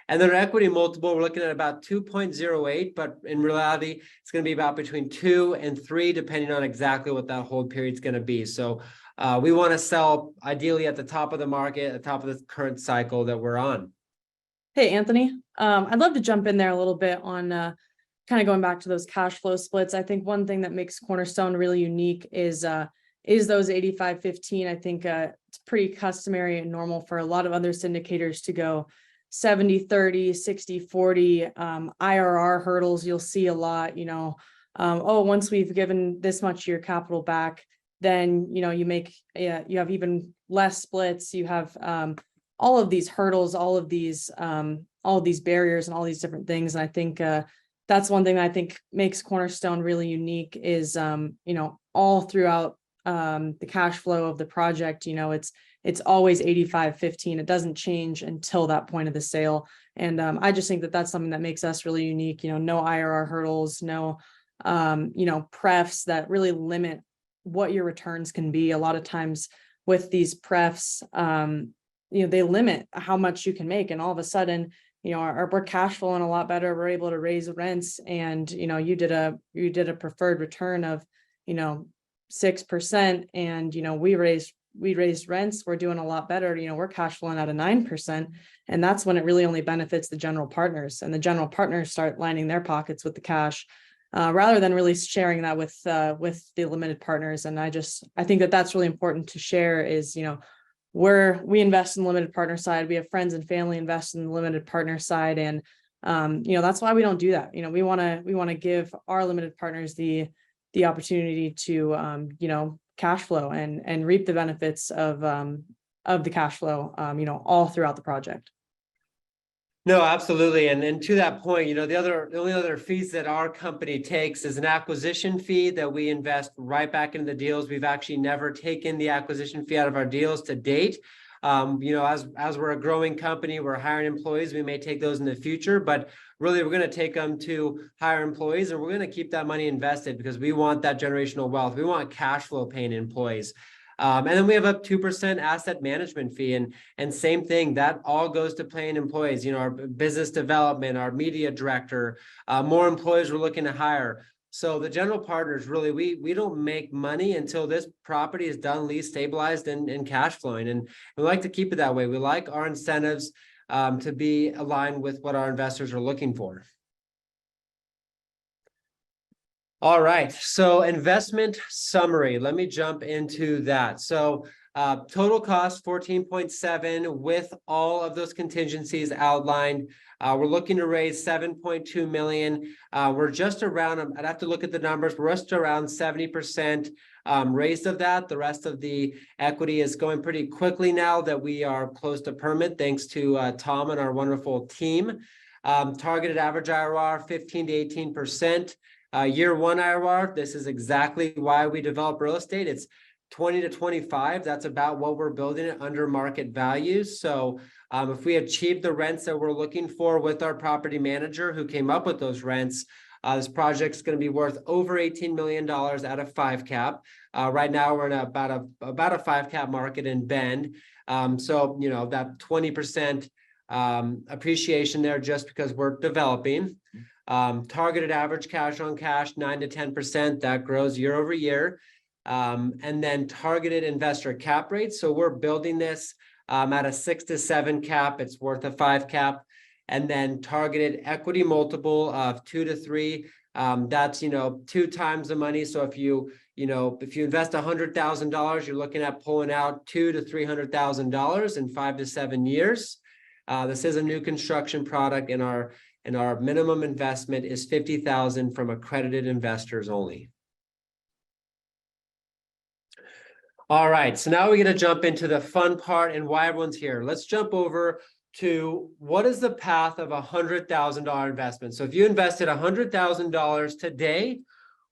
And then our equity multiple, we're looking at about 2.08, but in reality, it's going to be about between 2 and 3, depending on exactly what that hold period is going to be. So we want to sell ideally at the top of the market, at the top of the current cycle that we're on. Hey, Anthony, I'd love to jump in there a little bit on kind of going back to those cash flow splits. I think one thing that makes Cornerstone really unique is those 85-15. I think it's pretty customary and normal for a lot of other syndicators to go 70-30, 60-40, IRR hurdles. You'll see a lot, once we've given this much of your capital back, then, you have even less splits. You have all of these hurdles, all of these barriers and all these different things. And I think that's one thing that I think makes Cornerstone really unique is, all throughout the cash flow of the project, it's always 85-15. It doesn't change until that point of the sale. And I just think that that's something that makes us really unique. No IRR hurdles, no, prefs that really limit what your returns can be. A lot of times with these prefs, they limit how much you can make. And all of a sudden, we're cash flowing a lot better. We're able to raise rents. And, you did a preferred return of, 6%, and we raised rents. We're doing a lot better. We're cash flowing out of 9%, and that's when it really only benefits the general partners, and the general partners start lining their pockets with the cash, rather than really sharing that with the limited partners. And I think that that's really important to share is, we invest in the limited partner side. We have friends and family invest in the limited partner side, and that's why we don't do that. We want to give our limited partners the opportunity to cash flow and reap the benefits of the cash flow all throughout the project. No, absolutely. And to that point, the only other fees that our company takes is an acquisition fee that we invest right back into the deals. We've actually never taken the acquisition fee out of our deals to date. As we're a growing company, we're hiring employees. We may take those in the future, but really we're going to take them to hire employees, and we're going to keep that money invested because we want that generational wealth. We want cash flow paying employees. And then we have a 2% asset management fee, and same thing, that all goes to paying employees, our business development, our media director, more employees we're looking to hire. So the general partners, really, we don't make money until this property is done, lease stabilized and cash flowing. And we like to keep it that way. We like our incentives to be aligned with what our investors are looking for. All right, so investment summary. Let me jump into that. So Total cost 14.7 with all of those contingencies outlined. We're looking to raise 7.2 million. We're just around, I'd have to look at the numbers, we're just around 70% raised of that. The rest of the equity is going pretty quickly now that we are close to permit, thanks to Tom and our wonderful team. Targeted average IRR 15 to 18%. Year one IRR, this is exactly why we develop real estate. It's 20 to 25. That's about what we're building it under market values. So if we achieve the rents that we're looking for with our property manager who came up with those rents, this project's going to be worth over $18 million at a 5 cap. Right now we're in about a 5 cap market in Bend. So, you know, that 20% appreciation there just because we're developing. Targeted average cash on cash, 9 to 10%. That grows year over year. And then targeted investor cap rate. So we're building this at a 6 to 7 cap. It's worth a 5 cap. And then targeted equity multiple of 2 to 3. That's, you know, 2 times the money. So if you invest $100,000, you're looking at pulling out $200,000 to $300,000 in 5 to 7 years. This is a new construction product, and our minimum investment is $50,000 from accredited investors only. All right, so now we're going to jump into the fun part and why everyone's here. Let's jump over to what is the path of $100,000 investment. So if you invested $100,000 today,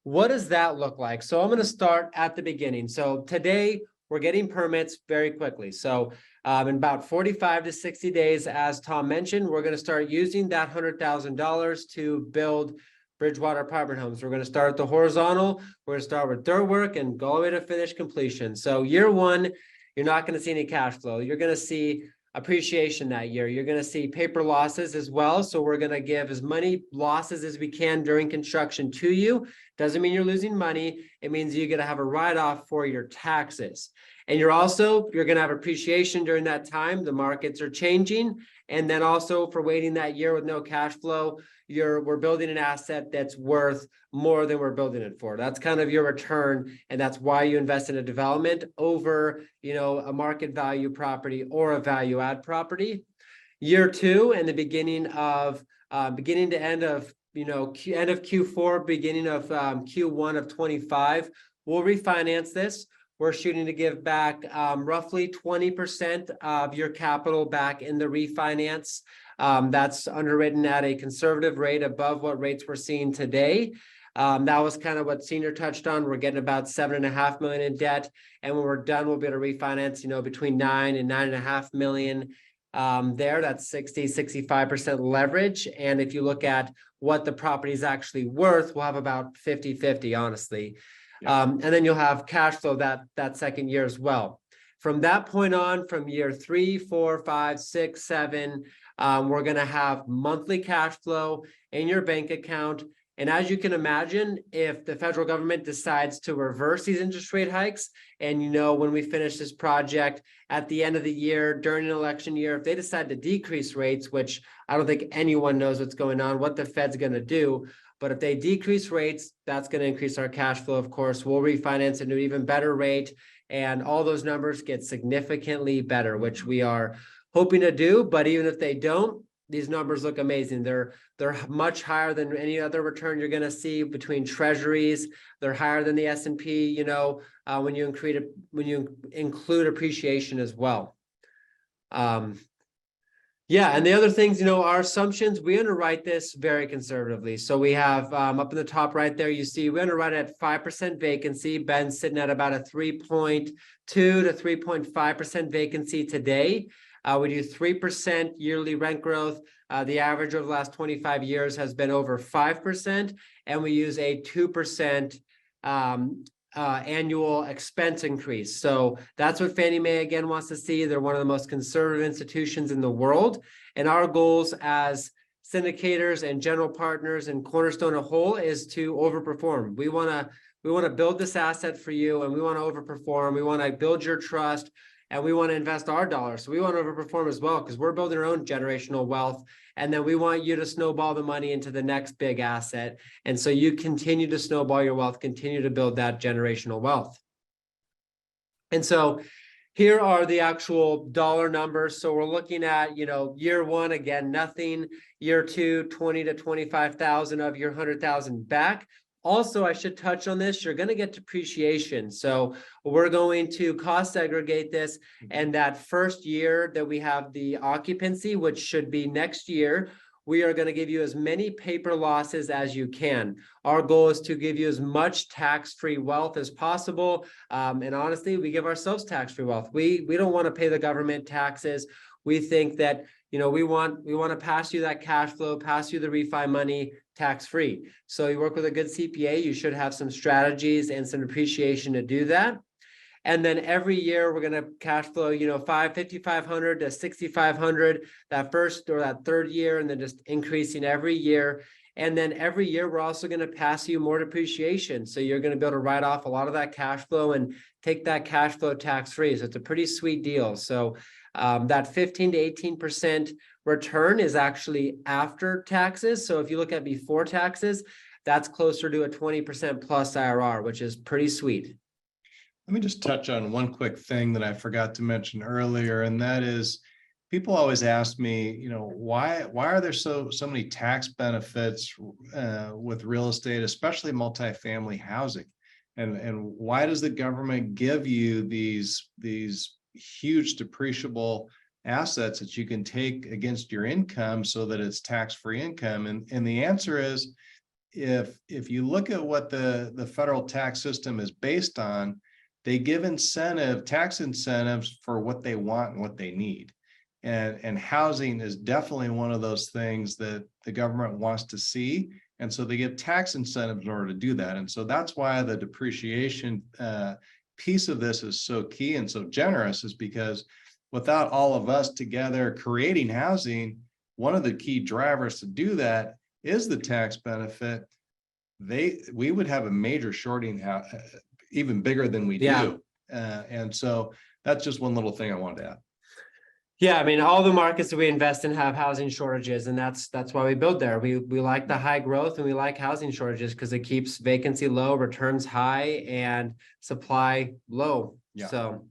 what does that look like? So I'm going to start at the beginning. So today we're getting permits very quickly. So in about 45 to 60 days, as Tom mentioned, we're going to start using that $100,000 to build Bridgewater apartment homes. We're going to start at the horizontal. We're going to start with dirt work and go all the way to finished completion. So year one, you're not going to see any cash flow. You're going to see appreciation that year. You're going to see paper losses as well. So we're going to give as many losses as we can during construction to you. Doesn't mean you're losing money. It means you're going to have a write-off for your taxes. And you're going to have appreciation during that time. The markets are changing. And then also for waiting that year with no cash flow, we're building an asset that's worth more than we're building it for. That's kind of your return. And that's why you invest in a development over, you know, a market value property or a value add property. Year two and the beginning to end of, you know, end of Q4, beginning of Q1 of 25, we'll refinance this. We're shooting to give back roughly 20% of your capital back in the refinance. That's underwritten at a conservative rate above what rates we're seeing today. That was kind of what Senior touched on. We're getting about $7.5 million in debt. And when we're done, we'll be able to refinance, you know, between 9 and 9.5 million there. That's 65% leverage. And if you look at what the property is actually worth, we'll have about 50-50, honestly. And then you'll have cash flow that second year as well. From that point on, from year 3, 4, 5, 6, 7, we're going to have monthly cash flow in your bank account. And as you can imagine, if the federal government decides to reverse these interest rate hikes, and you know, when we finish this project at the end of the year, during an election year, if they decide to decrease rates, which I don't think anyone knows what's going on, what the Fed's going to do. But if they decrease rates, that's going to increase our cash flow. Of course, we'll refinance at an even better rate. And all those numbers get significantly better, which we are hoping to do. But even if they don't, these numbers look amazing. They're much higher than any other return you're going to see between treasuries. They're higher than the S&P, you know, when you include appreciation as well. Yeah, and the other things, you know, our assumptions, we underwrite this very conservatively. So we have up in the top right there, you see we underwrite at 5% vacancy. Ben's sitting at about a 3.2 to 3.5% vacancy today. We do 3% yearly rent growth. The average over the last 25 years has been over 5%, and we use a 2% annual expense increase. So that's what Fannie Mae again wants to see. They're one of the most conservative institutions in the world. And our goals as syndicators and general partners and Cornerstone a whole is to overperform. We want to build this asset for you, and we want to overperform. We want to build your trust, and we want to invest our dollars. So we want to overperform as well, because we're building our own generational wealth. And then we want you to snowball the money into the next big asset. And so you continue to snowball your wealth, continue to build that generational wealth. And so here are the actual dollar numbers. So we're looking at, year one, again, nothing. Year two, 20 to 25,000 of your 100,000 back. Also, I should touch on this. You're going to get depreciation. So we're going to cost segregate this. And that first year that we have the occupancy, which should be next year, we are going to give you as many paper losses as you can. Our goal is to give you as much tax-free wealth as possible. And honestly, we give ourselves tax-free wealth. We don't want to pay the government taxes. We think that, we want to pass you that cash flow, pass you the refi money tax-free. So you work with a good CPA, you should have some strategies and some appreciation to do that. And then every year we're going to cash flow, $5,500 to $6,500 that first or that third year, and then just increasing every year. And then every year we're also going to pass you more depreciation. So you're going to be able to write off a lot of that cash flow and take that cash flow tax free. So it's a pretty sweet deal. So that 15 to 18% return is actually after taxes. So if you look at before taxes, that's closer to a 20% plus IRR, which is pretty sweet. Let me just touch on one quick thing that I forgot to mention earlier, and that is people always ask me, why are there so many tax benefits with real estate, especially multifamily housing, and why does the government give you these huge depreciable assets that you can take against your income so that it's tax-free income? And the answer is, if you look at what the federal tax system is based on, they give tax incentives for what they want and what they need. And housing is definitely one of those things that the government wants to see. And so they give tax incentives in order to do that. And so that's why the depreciation piece of this is so key and so generous, is because without all of us together creating housing, one of the key drivers to do that is the tax benefit. We would have a major shorting even bigger than we do. And so that's just one little thing I wanted to add. Yeah, I mean, all the markets that we invest in have housing shortages, and that's why we build there. We like the high growth and we like housing shortages because it keeps vacancy low, returns high, and supply low. Yeah. So,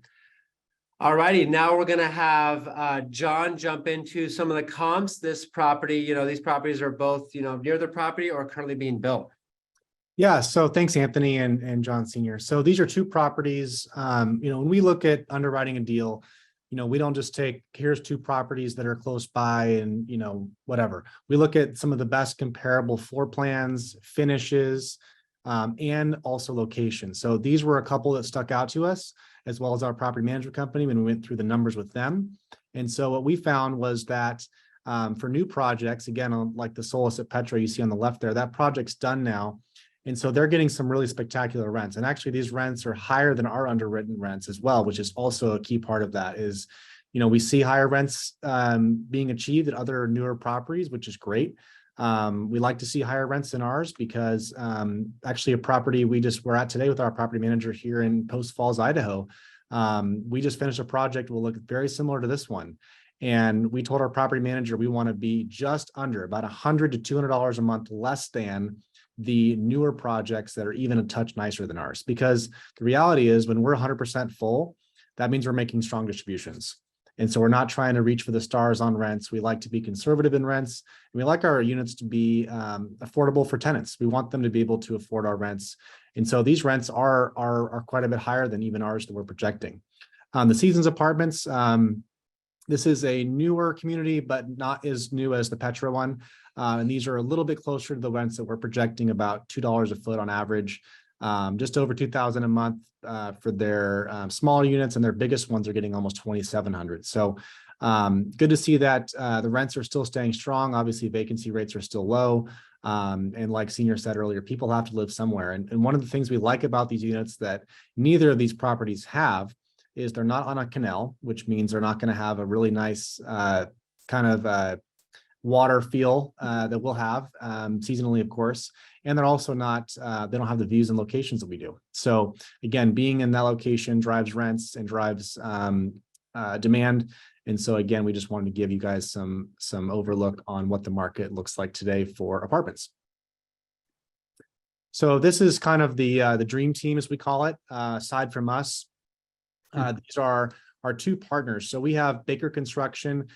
all righty, now we're gonna have John jump into some of the comps. This property, these properties are both, near the property or currently being built. Yeah, so thanks, Anthony and John Sr. So these are two properties. When we look at underwriting a deal, we don't just take, here's two properties that are close by and, whatever. We look at some of the best comparable floor plans, finishes, and also location. So these were a couple that stuck out to us, as well as our property management company when we went through the numbers with them. And so what we found was that for new projects, again, like the Solis at Petra you see on the left there, that project's done now. And so they're getting some really spectacular rents. And actually these rents are higher than our underwritten rents as well, which is also a key part of that is, we see higher rents being achieved at other newer properties, which is great. We like to see higher rents in ours because actually a property we're at today with our property manager here in Post Falls, Idaho. We just finished a project will look very similar to this one. And we told our property manager we want to be just under about $100 to $200 a month less than the newer projects that are even a touch nicer than ours. Because the reality is when we're 100% full, that means we're making strong distributions. And so we're not trying to reach for the stars on rents. We like to be conservative in rents. And we like our units to be affordable for tenants. We want them to be able to afford our rents. And so these rents are quite a bit higher than even ours that we're projecting. The Seasons Apartments, this is a newer community, but not as new as the Petra one. And these are a little bit closer to the rents that we're projecting, about $2 a foot on average, just over $2,000 a month for their smaller units, and their biggest ones are getting almost $2,700. So good to see that the rents are still staying strong. Obviously, vacancy rates are still low. And like Senior said earlier, people have to live somewhere. And one of the things we like about these units that neither of these properties have is they're not on a canal, which means they're not going to have a really nice kind of water feel that we'll have seasonally, of course. And they're also not, they don't have the views and locations that we do. So again, being in that location drives rents and drives demand. And so again, we just wanted to give you guys some overlook on what the market looks like today for apartments. So this is kind of the dream team, as we call it, aside from us. These are our two partners. So we have Baker Construction.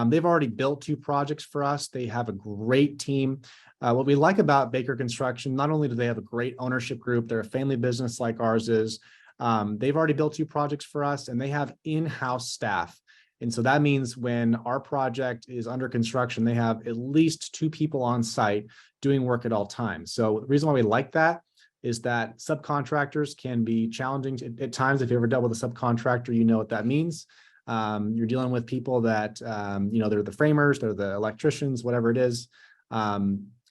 They've already built 2 projects for us. They have a great team. What we like about Baker Construction, not only do they have a great ownership group, they're a family business like ours is. They've already built 2 projects for us, and they have in-house staff. And so that means when our project is under construction, they have at least 2 people on site doing work at all times. So the reason why we like that is that subcontractors can be challenging at times. If you ever dealt with a subcontractor, you know what that means. You're dealing with people that, they're the framers, they're the electricians, whatever it is.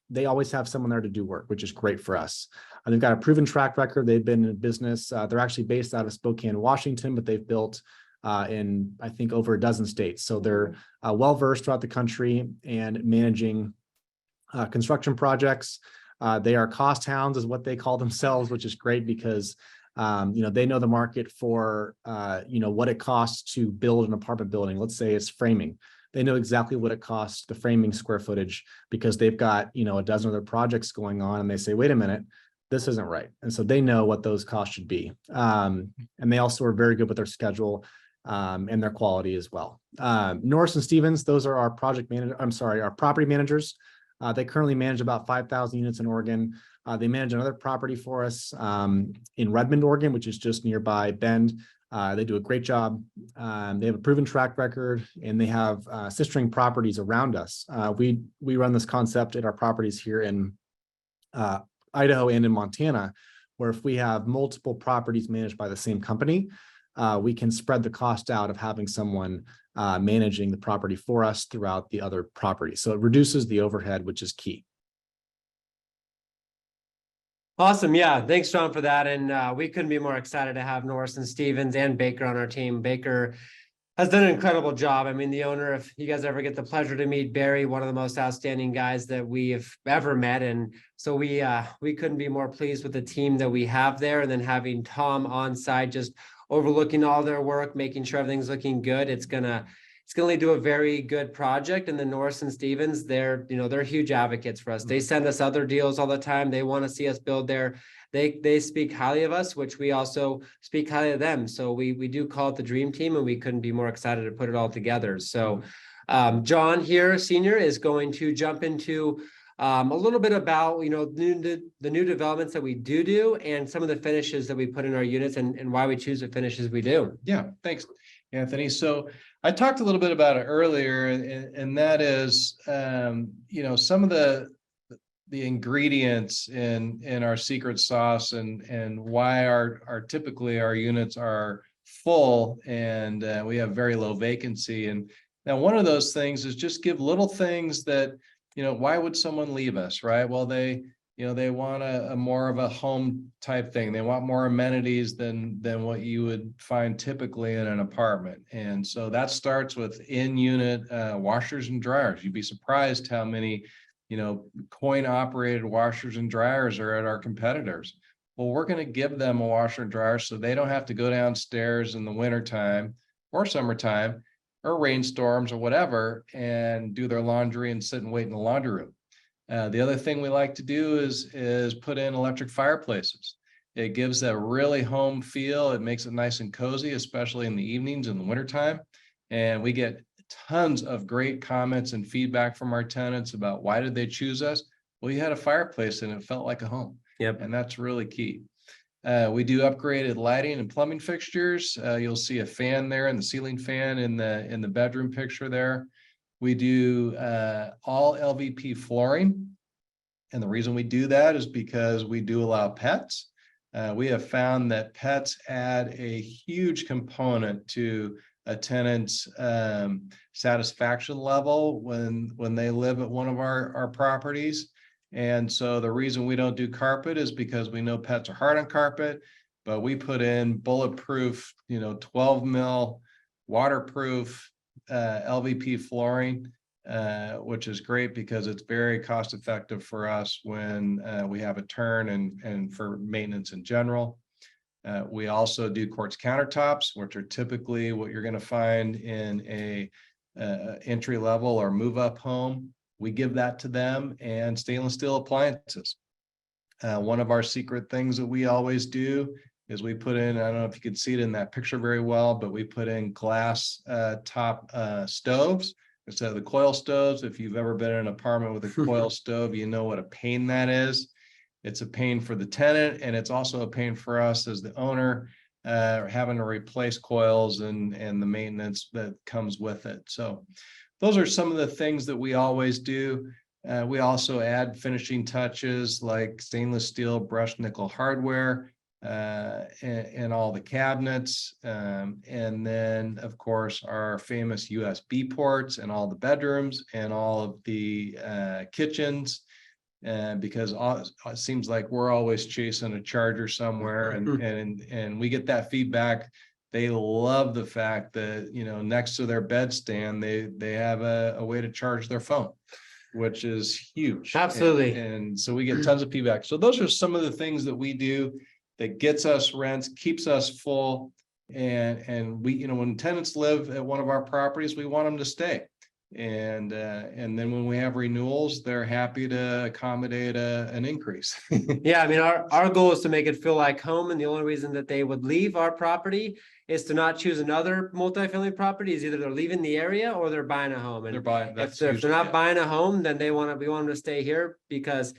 They always have someone there to do work, which is great for us. They've got a proven track record. They've been in business. They're actually based out of Spokane, Washington, but they've built in, I think, over a dozen states. So they're well-versed throughout the country and managing construction projects. They are cost hounds is what they call themselves, which is great because, they know the market for, what it costs to build an apartment building. Let's say it's framing. They know exactly what it costs, the framing square footage, because they've got, a dozen other projects going on, and they say, wait a minute, this isn't right. And so they know what those costs should be. And they also are very good with their schedule and their quality as well. Norris and Stevens, those are our our property managers. They currently manage about 5,000 units in Oregon. They manage another property for us in Redmond, Oregon, which is just nearby Bend. They do a great job. They have a proven track record, and they have sistering properties around us. We run this concept at our properties here in Idaho and in Montana, where if we have multiple properties managed by the same company, we can spread the cost out of having someone managing the property for us throughout the other properties. So it reduces the overhead, which is key. Awesome. Yeah. Thanks, John, for that. And we couldn't be more excited to have Norris and Stevens and Baker on our team. Baker has done an incredible job. I mean, the owner, if you guys ever get the pleasure to meet Barry, one of the most outstanding guys that we have ever met. And so we couldn't be more pleased with the team that we have there. And then having Tom on site, just overlooking all their work, making sure everything's looking good. It's gonna lead to a very good project. And then Norris and Stevens, they're huge advocates for us. They send us other deals all the time. They want to see us build there. They speak highly of us, which we also speak highly of them. So we do call it the dream team, and we couldn't be more excited to put it all together. So John here, senior, is going to jump into a little bit about, the new developments that we do and some of the finishes that we put in our units and why we choose the finishes we do. Yeah, thanks, Anthony. So I talked a little bit about it earlier, and that is, some of the ingredients in our secret sauce and why our typically our units are full and we have very low vacancy. And now one of those things is just give little things that, why would someone leave us, right? Well, they want a more of a home type thing. They want more amenities than what you would find typically in an apartment. And so that starts with in-unit washers and dryers. You'd be surprised how many, coin operated washers and dryers are at our competitors. Well, we're going to give them a washer and dryer so they don't have to go downstairs in the wintertime or summertime or rainstorms or whatever and do their laundry and sit and wait in the laundry room. The other thing we like to do is put in electric fireplaces. It gives a really home feel. It makes it nice and cozy, especially in the evenings in the wintertime. And we get tons of great comments and feedback from our tenants about why did they choose us? Well, you had a fireplace and it felt like a home. Yep. And that's really key. We do upgraded lighting and plumbing fixtures. You'll see a fan there and the ceiling fan in the bedroom picture there. We do all LVP flooring. And the reason we do that is because we do allow pets. We have found that pets add a huge component to a tenant's satisfaction level when they live at one of our properties. And so the reason we don't do carpet is because we know pets are hard on carpet, but we put in bulletproof, 12 mil waterproof LVP flooring, which is great because it's very cost effective for us when we have a turn and for maintenance in general. We also do quartz countertops, which are typically what you're going to find in a entry level or move up home. We give that to them, and stainless steel appliances. One of our secret things that we always do is we put in, I don't know if you could see it in that picture very well, but we put in glass top stoves instead of the coil stoves. If you've ever been in an apartment with a coil stove, you know what a pain that is. It's a pain for the tenant, and it's also a pain for us as the owner, having to replace coils and the maintenance that comes with it. So those are some of the things that we always do. We also add finishing touches like stainless steel brushed nickel hardware in all the cabinets. And then, of course, our famous USB ports in all the bedrooms and all of the kitchens. Because it seems like we're always chasing a charger somewhere, and we get that feedback. They love the fact that, you know, next to their bedstand, they have a way to charge their phone, which is huge. Absolutely. And so we get tons of feedback. So those are some of the things that we do that gets us rents, keeps us full. And we, you know, when tenants live at one of our properties, we want them to stay. And then when we have renewals, they're happy to accommodate an increase. Yeah, I mean, our goal is to make it feel like home, and the only reason that they would leave our property is to not choose another multifamily property. Is either they're leaving the area or they're buying a home. And They're buying, if they're not buying a home, then we want them to stay here because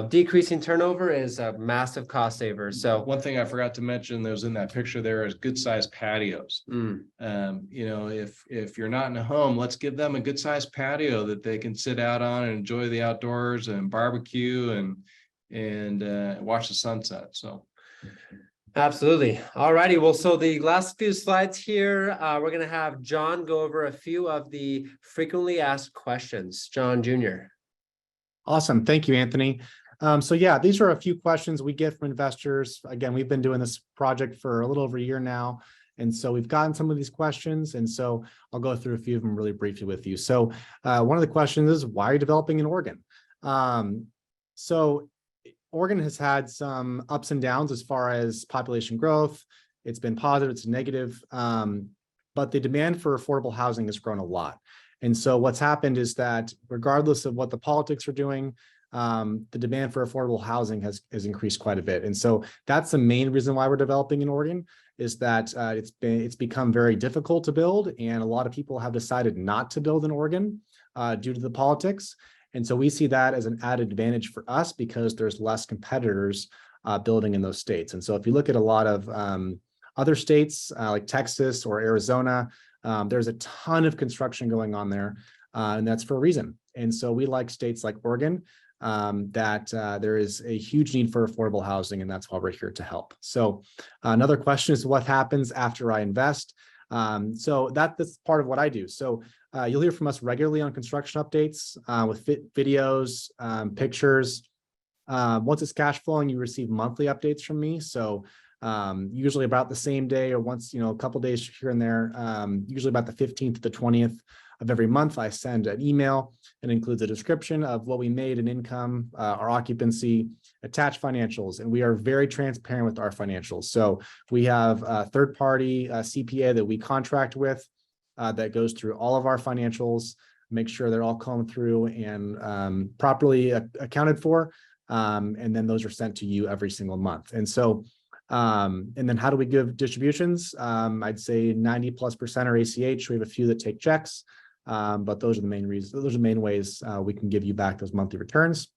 decreasing turnover is a massive cost saver. So one thing I forgot to mention that was in that picture there is good sized patios. You know, if you're not in a home, let's give them a good sized patio that they can sit out on and enjoy the outdoors and barbecue and watch the sunset. So absolutely. All righty. Well, so the last few slides here, we're going to have John go over a few of the frequently asked questions. John Jr. Awesome. Thank you, Anthony. So yeah, these are a few questions we get from investors. Again, we've been doing this project for a little over a year now. And so we've gotten some of these questions. And so I'll go through a few of them really briefly with you. So one of the questions is, why are you developing in Oregon? So Oregon has had some ups and downs as far as population growth. It's been positive, it's negative, but the demand for affordable housing has grown a lot. And so what's happened is that regardless of what the politics are doing, the demand for affordable housing has increased quite a bit. And so that's the main reason why we're developing in Oregon, is that it's become very difficult to build. And a lot of people have decided not to build in Oregon due to the politics. And so we see that as an added advantage for us because there's less competitors building in those states. And so if you look at a lot of other states like Texas or Arizona, there's a ton of construction going on there, and that's for a reason. And so we like states like Oregon, that there is a huge need for affordable housing, and that's why we're here to help. So another question is, what happens after I invest? So that's part of what I do. So you'll hear from us regularly on construction updates with videos, pictures. Once it's cash flowing, you receive monthly updates from me. So usually about the same day or once, a couple days here and there, usually about the 15th to the 20th of every month, I send an email. It includes a description of what we made in income, our occupancy, attached financials, and we are very transparent with our financials. So we have a third-party CPA that we contract with that goes through all of our financials, make sure they're all come through and properly accounted for, and then those are sent to you every single month. And so and then how do we give distributions? I'd say 90+% are ACH. We have a few that take checks, but those are the main reasons. Those are the main ways we can give you back those monthly returns.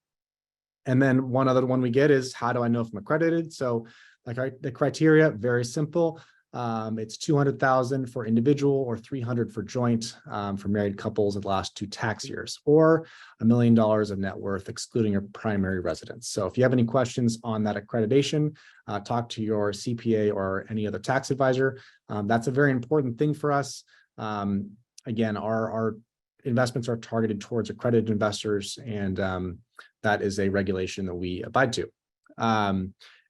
And then one other one we get is, how do I know if I'm accredited? So like the criteria, very simple. It's 200,000 for individual or 300 for joint for married couples in the last 2 tax years, or $1 million of net worth, excluding your primary residence. So if you have any questions on that accreditation, talk to your CPA or any other tax advisor. That's a very important thing for us. Again, our investments are targeted towards accredited investors, and that is a regulation that we abide to.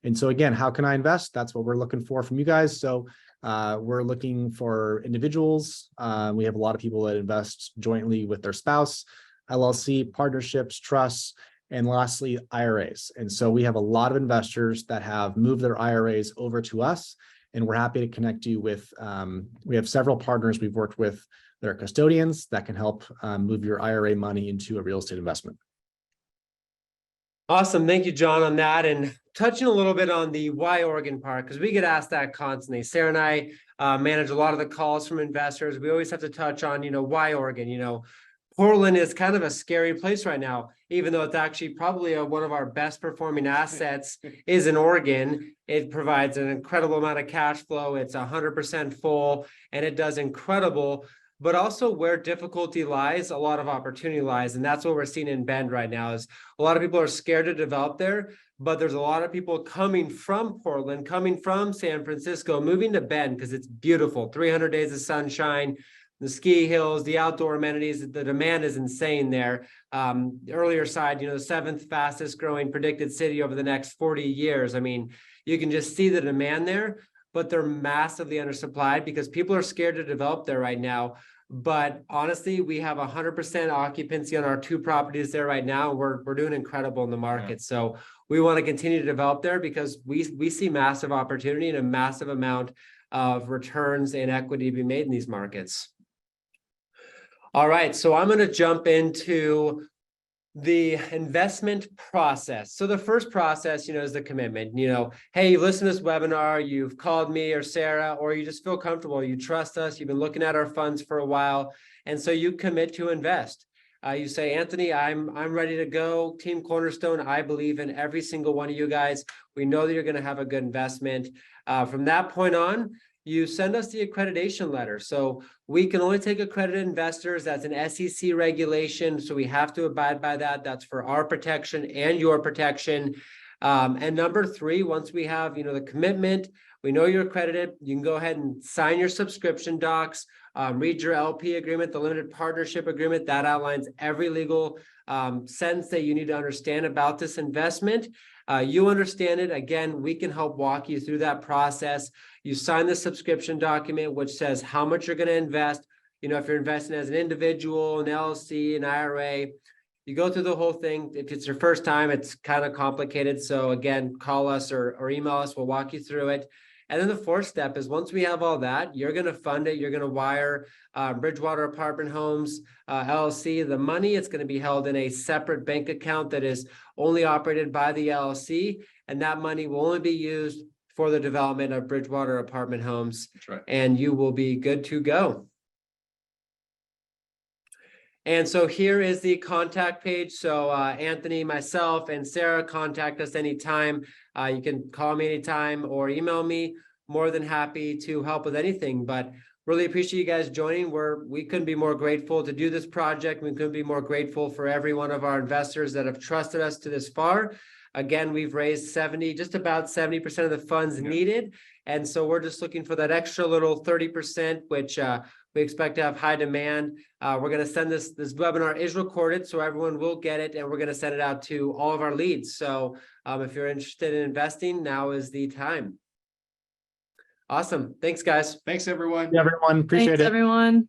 And so again, how can I invest? That's what we're looking for from you guys. So we're looking for individuals. We have a lot of people that invest jointly with their spouse, LLC, partnerships, trusts, and lastly, IRAs. And so we have a lot of investors that have moved their IRAs over to us, and we're happy to connect you with, we have several partners we've worked with that are custodians that can help move your IRA money into a real estate investment. Awesome. Thank you, John, on that. And touching a little bit on the why Oregon part, because we get asked that constantly. Sarah and I manage a lot of the calls from investors. We always have to touch on, why Oregon. Portland is kind of a scary place right now, even though it's actually probably one of our best performing assets is in Oregon. It provides an incredible amount of cash flow. It's 100% full, and it does incredible. But also where difficulty lies, a lot of opportunity lies. And that's what we're seeing in Bend right now is a lot of people are scared to develop there, but there's a lot of people coming from Portland, coming from San Francisco, moving to Bend because it's beautiful, 300 days of sunshine, the ski hills, the outdoor amenities, the demand is insane there. The earlier side, the 7th fastest growing predicted city over the next 40 years. I mean, you can just see the demand there, but they're massively undersupplied because people are scared to develop there right now. But honestly, we have 100% occupancy on our 2 properties there right now. We're doing incredible in the market. So we want to continue to develop there because we see massive opportunity and a massive amount of returns and equity to be made in these markets. All right, so I'm going to jump into the investment process. So the first process, is the commitment. Hey, you listen to this webinar, you've called me or Sarah, or you just feel comfortable, you trust us, you've been looking at our funds for a while, and so you commit to invest. You say, Anthony, I'm ready to go. Team Cornerstone, I believe in every single one of you guys. We know that you're going to have a good investment. From that point on, you send us the accreditation letter. So we can only take accredited investors. That's an SEC regulation. So we have to abide by that. That's for our protection and your protection. And number 3, once we have, the commitment, we know you're accredited, you can go ahead and sign your subscription docs, read your LP agreement, the limited partnership agreement that outlines every legal sentence that you need to understand about this investment. You understand it. Again, we can help walk you through that process. You sign the subscription document, which says how much you're going to invest. If you're investing as an individual, an LLC, an IRA, you go through the whole thing. If it's your first time, it's kind of complicated. So again, call us or email us. We'll walk you through it. And then the 4th step is once we have all that, you're going to fund it. You're going to wire Bridgewater Apartment Homes, LLC. The money, it's going to be held in a separate bank account that is only operated by the LLC. And that money will only be used for the development of Bridgewater Apartment Homes. That's right. And you will be good to go. And so here is the contact page. So Anthony, myself, and Sarah, contact us anytime. You can call me anytime or email me. More than happy to help with anything. But really appreciate you guys joining. We couldn't be more grateful to do this project. We couldn't be more grateful for every one of our investors that have trusted us to this far. Again, we've raised just about 70% of the funds needed. And so we're just looking for that extra little 30%, which we expect to have high demand. We're going to send this webinar is recorded, so everyone will get it, and we're going to send it out to all of our leads. So if you're interested in investing, now is the time. Awesome. Thanks, guys. Thanks, everyone. Yeah, everyone, appreciate Thanks, it. everyone.